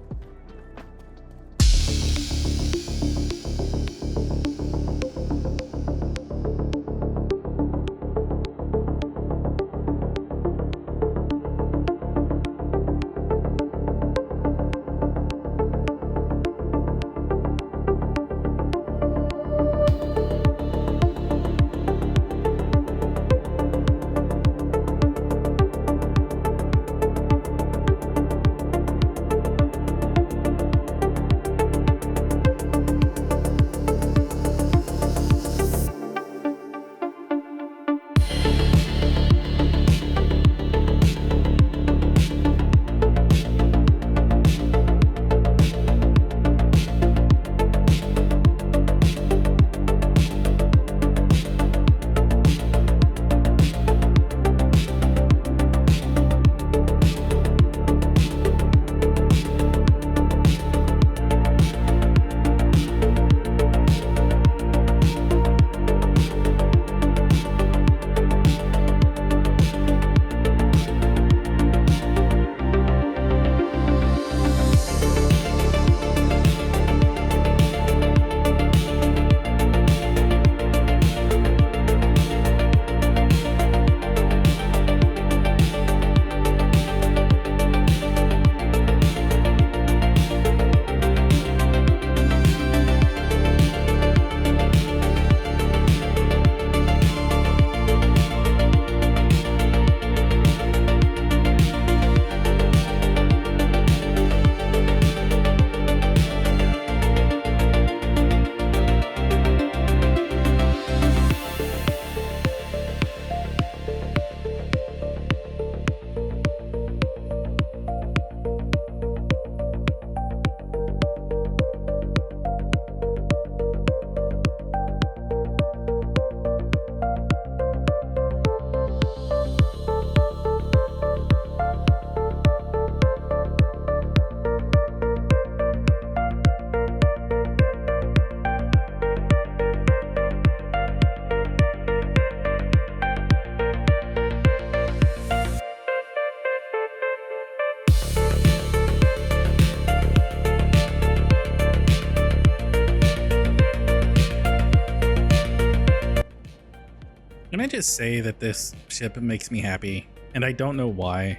I just say that this ship makes me happy, and I don't know why.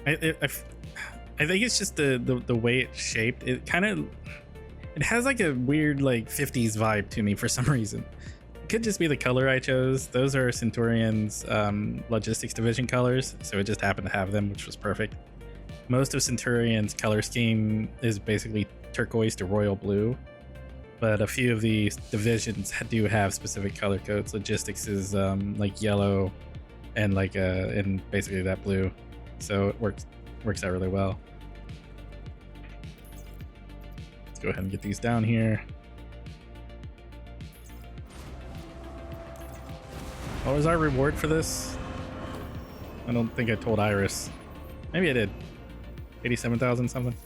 I think it's just the way it's shaped. It has like a weird like 50s vibe to me for some reason. It could just be the color I chose. Those are Centurion's logistics division colors, so it just happened to have them, which was perfect. Most of Centurion's color scheme is basically turquoise to royal blue, but a few of these divisions do have specific color codes. Logistics is like yellow and like and basically that blue, so it works out really well. Let's go ahead and get these down here. What was our reward for this? I don't think I told Iris. Maybe I did. 87,000 something.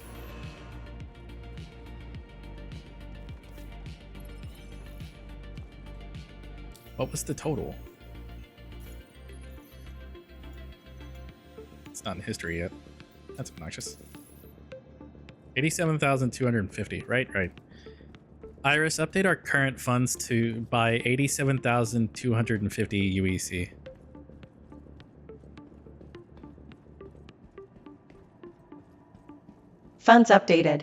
What was the total? It's not in history yet. That's obnoxious. 87,250. Right. Iris, update our current funds to by 87,250 UEC. Funds updated.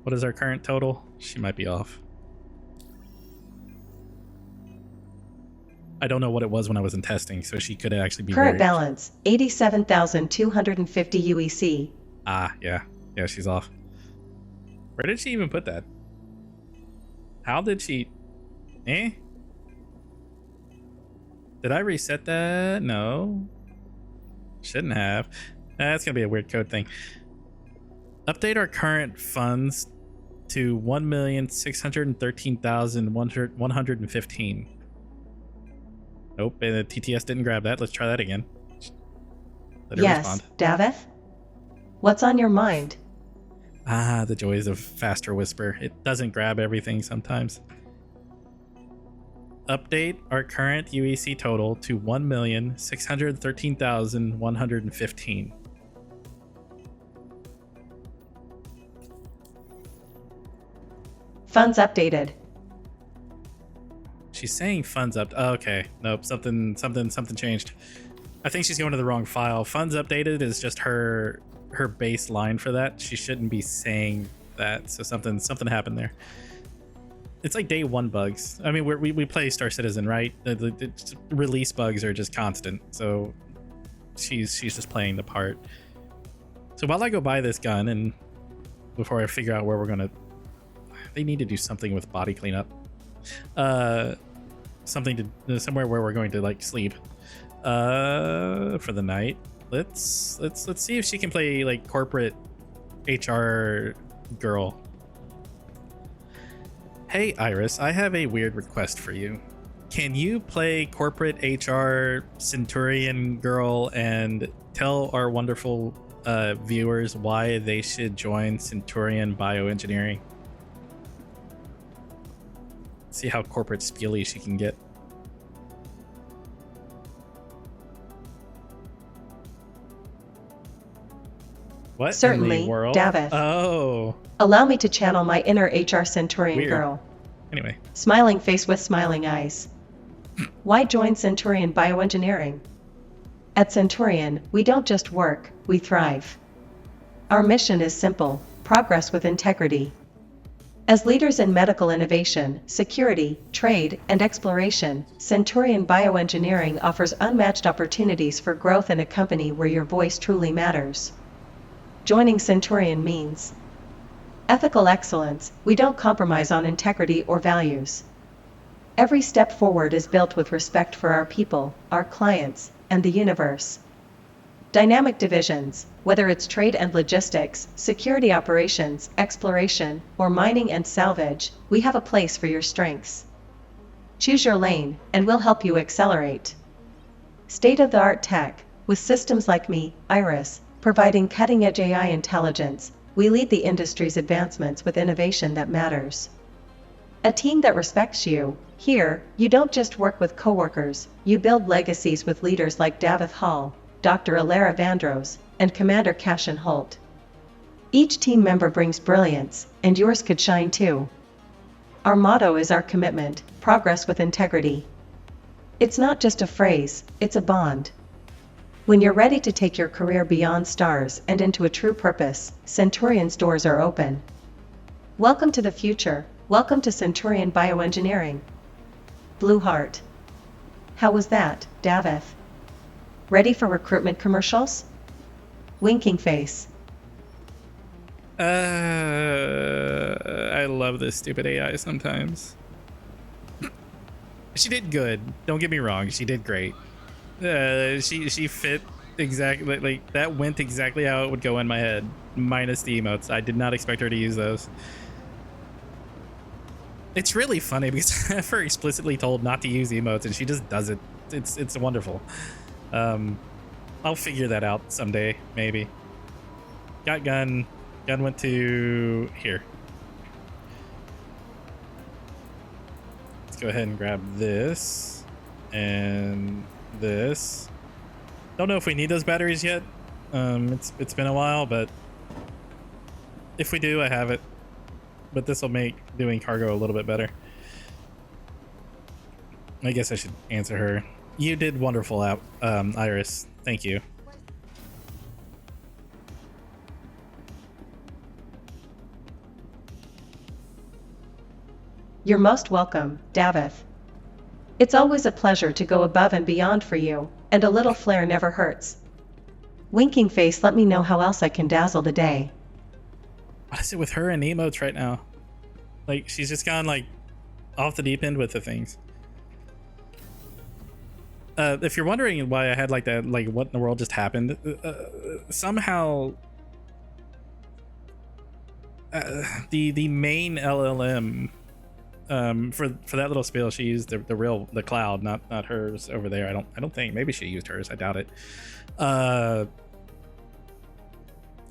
What is our current total? She might be off. I don't know what it was when I was in testing, so she could actually be Current balance, 87,250 UEC. Ah, yeah, she's off. Where did she even put that? How did she... Did I reset that? No. Shouldn't have. That's gonna be a weird code thing. Update our current funds to 1,613,115. Nope, the TTS didn't grab that. Let's try that again. Let her respond. Davith? What's on your mind? Ah, the joys of faster whisper. It doesn't grab everything sometimes. Update our current UEC total to 1,613,115. Funds updated. She's saying funds up. Oh, okay. Nope. Something changed. I think she's going to the wrong file. Funds updated is just her baseline for that. She shouldn't be saying that. So something happened there. It's like day one bugs. I mean, we play Star Citizen, right? The release bugs are just constant. So she's just playing the part. So while I go buy this gun and before I figure out where we're gonna, they need to do something with body cleanup. Something to somewhere where we're going to like sleep for the night. Let's see if she can play like corporate HR girl. Hey Iris, I have a weird request for you. Can you play corporate HR Centurion girl and tell our wonderful viewers why they should join Centurion Bioengineering? See how corporate spiely she can get. What? Certainly, in the world? Davith. Oh. Allow me to channel my inner HR Centurion Weird. girl. Anyway. Smiling face with smiling eyes. Why join Centurion Bioengineering? At Centurion, we don't just work, we thrive. Our mission is simple: progress with integrity. As leaders in medical innovation, security, trade, and exploration, Centurion Bioengineering offers unmatched opportunities for growth in a company where your voice truly matters. Joining Centurion means ethical excellence. We don't compromise on integrity or values. Every step forward is built with respect for our people, our clients, and the universe. Dynamic divisions, whether it's trade and logistics, security operations, exploration, or mining and salvage, we have a place for your strengths. Choose your lane, and we'll help you accelerate. State-of-the-art tech, with systems like me, Iris, providing cutting-edge AI intelligence, we lead the industry's advancements with innovation that matters. A team that respects you. Here, you don't just work with coworkers, you build legacies with leaders like Davith Hall, Dr. Alara Vandross, and Commander Cashin Holt. Each team member brings brilliance, and yours could shine too. Our motto is our commitment, progress with integrity. It's not just a phrase, it's a bond. When you're ready to take your career beyond stars and into a true purpose, Centurion's doors are open. Welcome to the future, welcome to Centurion Bioengineering. Blue Heart. How was that, Davith? Ready for recruitment commercials? Winking face. I love this stupid AI sometimes. She did good. Don't get me wrong. She did great. She fit exactly, like that went exactly how it would go in my head, minus the emotes. I did not expect her to use those. It's really funny because I have her explicitly told not to use emotes and she just does it. It's wonderful. I'll figure that out someday, maybe. Got gun. Gun went to here. Let's go ahead and grab this and this. Don't know if we need those batteries yet. It's been a while, but if we do, I have it. But this will make doing cargo a little bit better. I guess I should answer her. You did wonderful out, Iris. Thank you. You're most welcome, Davith. It's always a pleasure to go above and beyond for you, and a little flair never hurts. Winking face, let me know how else I can dazzle the day. What is it with her and emotes right now? Like, she's just gone, like, off the deep end with the things. If you're wondering why I had, like, that, like, what in the world just happened, somehow the main LLM, for that little spiel, she used the cloud, not hers over there. I don't think. Maybe she used hers. I doubt it.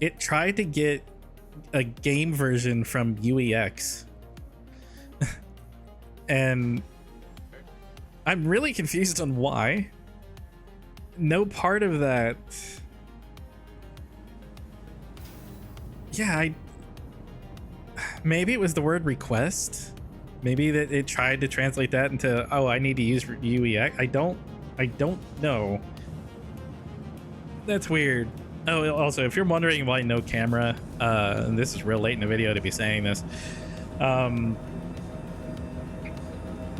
It tried to get a game version from UEX, and I'm really confused on why. No part of that. Yeah, maybe it was the word request. Maybe that it tried to translate that into, oh, I need to use UEX. I don't know. That's weird. Oh, also, if you're wondering why no camera, and this is real late in the video to be saying this,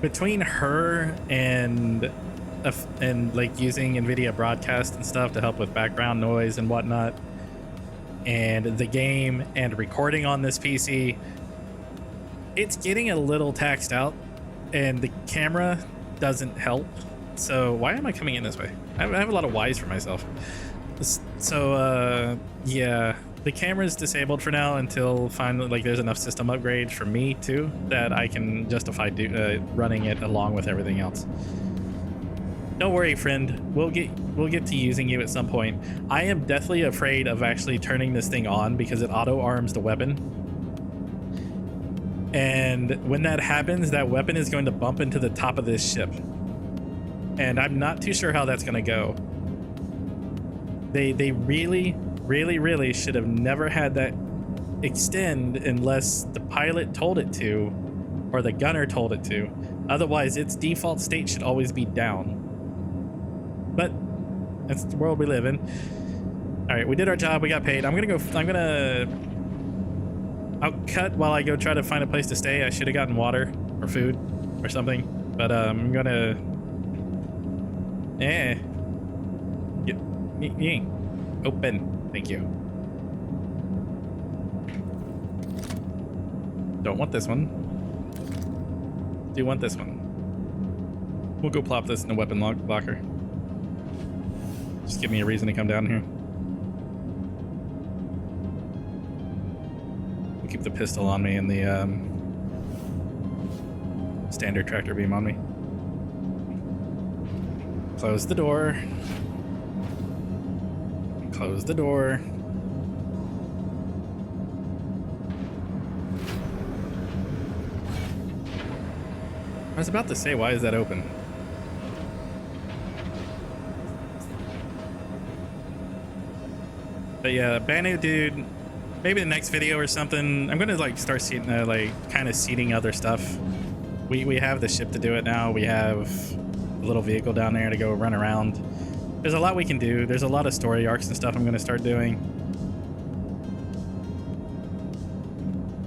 between her and like using NVIDIA broadcast and stuff to help with background noise and whatnot, and the game and recording on this PC, it's getting a little taxed out, and the camera doesn't help. So why am I coming in this way? I have a lot of whys for myself. So yeah, the camera's disabled for now until finally, like, there's enough system upgrades for me too that I can justify running it along with everything else. Don't worry, friend. We'll get to using you at some point. I am deathly afraid of actually turning this thing on because it auto arms the weapon. And when that happens, that weapon is going to bump into the top of this ship. And I'm not too sure how that's going to go. They really should have never had that extend unless the pilot told it to or the gunner told it to. Otherwise, its default state should always be down. But that's the world we live in. All right, we did our job. We got paid. I'm I'll cut while I go try to find a place to stay. I should have gotten water or food or something, but I'm gonna open. Thank you. Don't want this one. Do want this one. We'll go plop this in the weapon locker. Just give me a reason to come down here. We'll keep the pistol on me and the standard tractor beam on me. Close the door. Close the door. I was about to say, why is that open? But yeah, Banu dude, maybe the next video or something, I'm gonna like start seeing like kind of seeding other stuff. We have the ship to do it now. We have a little vehicle down there to go run around. There's a lot we can do. There's a lot of story arcs and stuff I'm gonna start doing.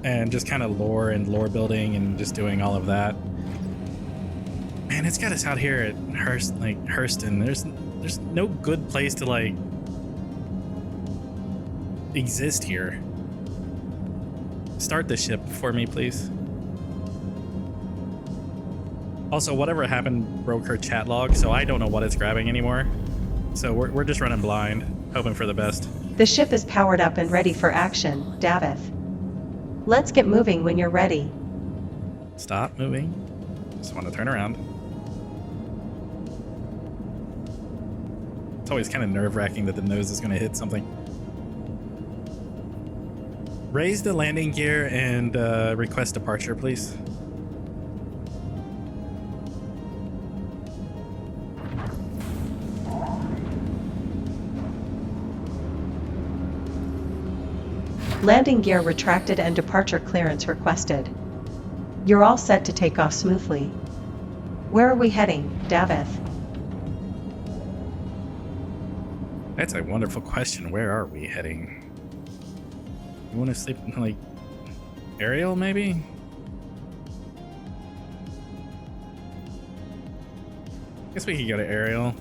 And just kind of lore building and just doing all of that. Man, it's got us out here at Hurston. There's no good place to like exist here. Start the ship for me, please. Also, whatever happened broke her chat log, so I don't know what it's grabbing anymore. So we're just running blind, hoping for the best. The ship is powered up and ready for action, Davith. Let's get moving when you're ready. Stop moving. Just want to turn around. It's always kind of nerve-wracking that the nose is going to hit something. Raise the landing gear and request departure, please. Landing gear retracted and departure clearance requested. You're all set to take off smoothly. Where are we heading, Davith? That's a wonderful question. Where are we heading? You want to sleep in, like, Ariel, maybe? Guess we could go to Ariel.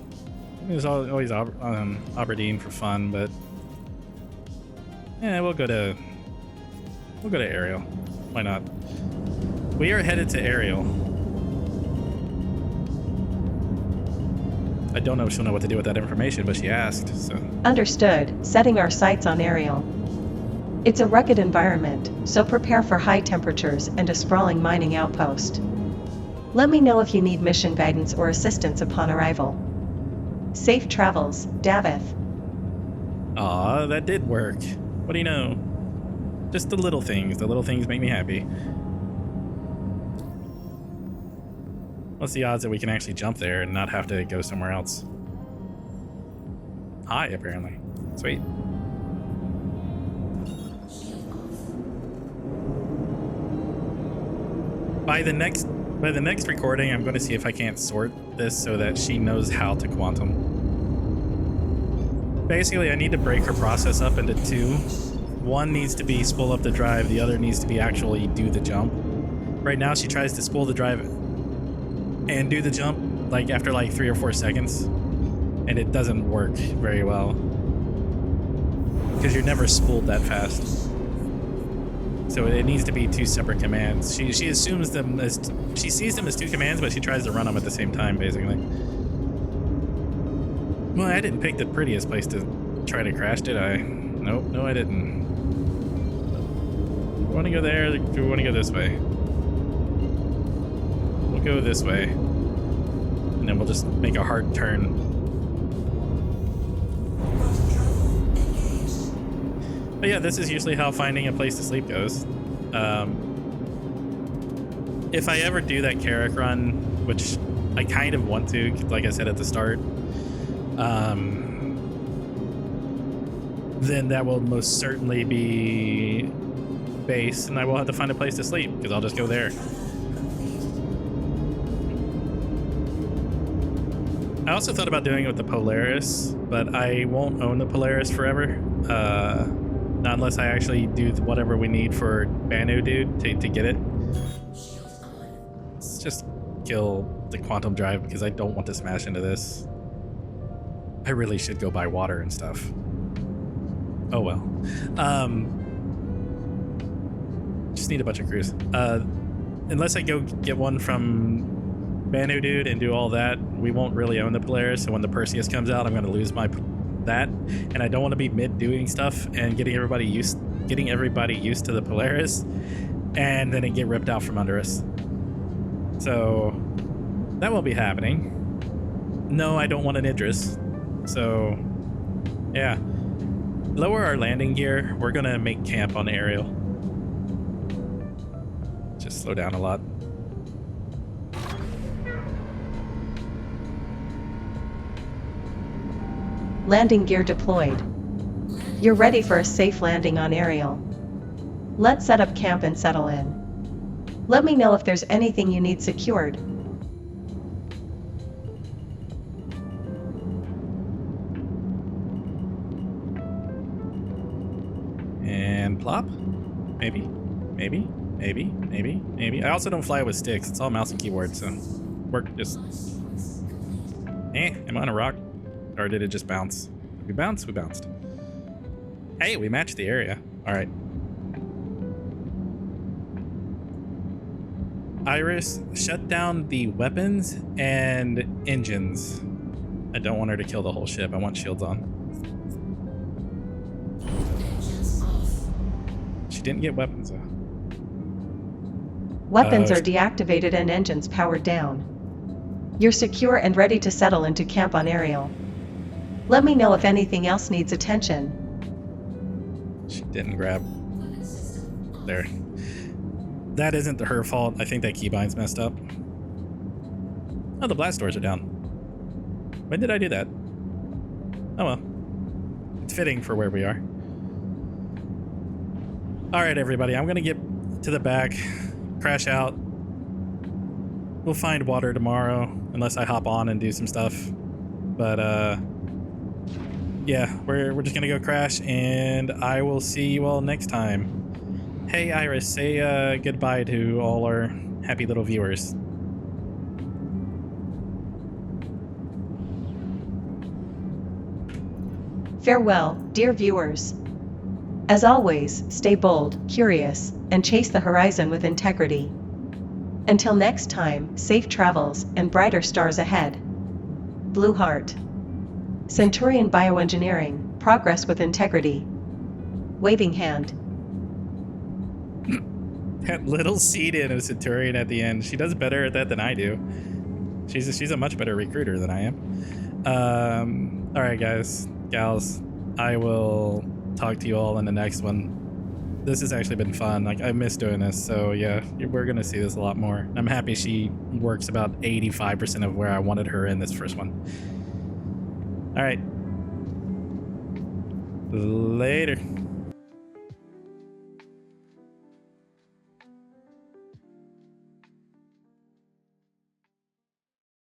There's always Aberdeen for fun, but yeah, we'll go to Ariel. Why not? We are headed to Ariel. I don't know if she'll know what to do with that information, but she asked, so. Understood. Setting our sights on Ariel. It's a rugged environment, so prepare for high temperatures and a sprawling mining outpost. Let me know if you need mission guidance or assistance upon arrival. Safe travels, Davith. Aw, that did work. What do you know? Just the little things. The little things make me happy. What's the odds that we can actually jump there and not have to go somewhere else? High, apparently. Sweet. By the next recording, I'm going to see if I can't sort this so that she knows how to quantum. Basically, I need to break her process up into two. One needs to be spool up the drive, the other needs to be actually do the jump. Right now, she tries to spool the drive and do the jump like after like 3 or 4 seconds, and it doesn't work very well because you're never spooled that fast. So it needs to be two separate commands. She assumes them as, she sees them as two commands, but she tries to run them at the same time, basically. Well, I didn't pick the prettiest place to try to crash, did I? Nope, no I didn't. Do we want to go there, or do we want to go this way? We'll go this way. And then we'll just make a hard turn. But yeah, this is usually how finding a place to sleep goes. If I ever do that Carrick run, which I kind of want to, like I said at the start, then that will most certainly be base, and I will have to find a place to sleep because I'll just go there. I also thought about doing it with the Polaris, but I won't own the Polaris forever. Not unless I actually do whatever we need for Banu Dude to get it. Let's just kill the quantum drive because I don't want to smash into this. I really should go buy water and stuff. Oh well. Just need a bunch of crews. Unless I go get one from Banu Dude and do all that, we won't really own the Polaris. So when the Perseus comes out, I'm going to lose that, and I don't want to be mid doing stuff and getting everybody used to the Polaris, and then it get ripped out from under us. So that won't be happening. No, I don't want an Idris. So yeah, lower our landing gear. We're gonna make camp on Ariel. Just slow down a lot. Landing gear deployed. You're ready for a safe landing on Ariel. Let's set up camp and settle in. Let me know if there's anything you need secured. And plop? Maybe. I also don't fly with sticks. It's all mouse and keyboard, so work just... am I on a rock? Or did it just bounce? Did we bounce? We bounced. Hey, we matched the area. Alright. Iris, shut down the weapons and engines. I don't want her to kill the whole ship. I want shields on. She didn't get weapons though. Weapons are deactivated and engines powered down. You're secure and ready to settle into camp on Ariel. Let me know if anything else needs attention. She didn't grab. There. That isn't her fault. I think that keybind's messed up. Oh, the blast doors are down. When did I do that? Oh well. It's fitting for where we are. Alright, everybody. I'm gonna get to the back. Crash out. We'll find water tomorrow, unless I hop on and do some stuff. But, yeah, we're just gonna go crash, and I will see you all next time. Hey, Iris, say goodbye to all our happy little viewers. Farewell, dear viewers. As always, stay bold, curious, and chase the horizon with integrity. Until next time, safe travels and brighter stars ahead. Blue Heart. Centurion Bioengineering, progress with integrity. Waving hand. That little seed in of Centurion at the end. She does better at that than I do. She's a much better recruiter than I am. All right, guys, gals, I will talk to you all in the next one. This has actually been fun. Like, I miss doing this, so yeah, we're gonna see this a lot more. I'm happy she works about 85% of where I wanted her in this first one. All right, later.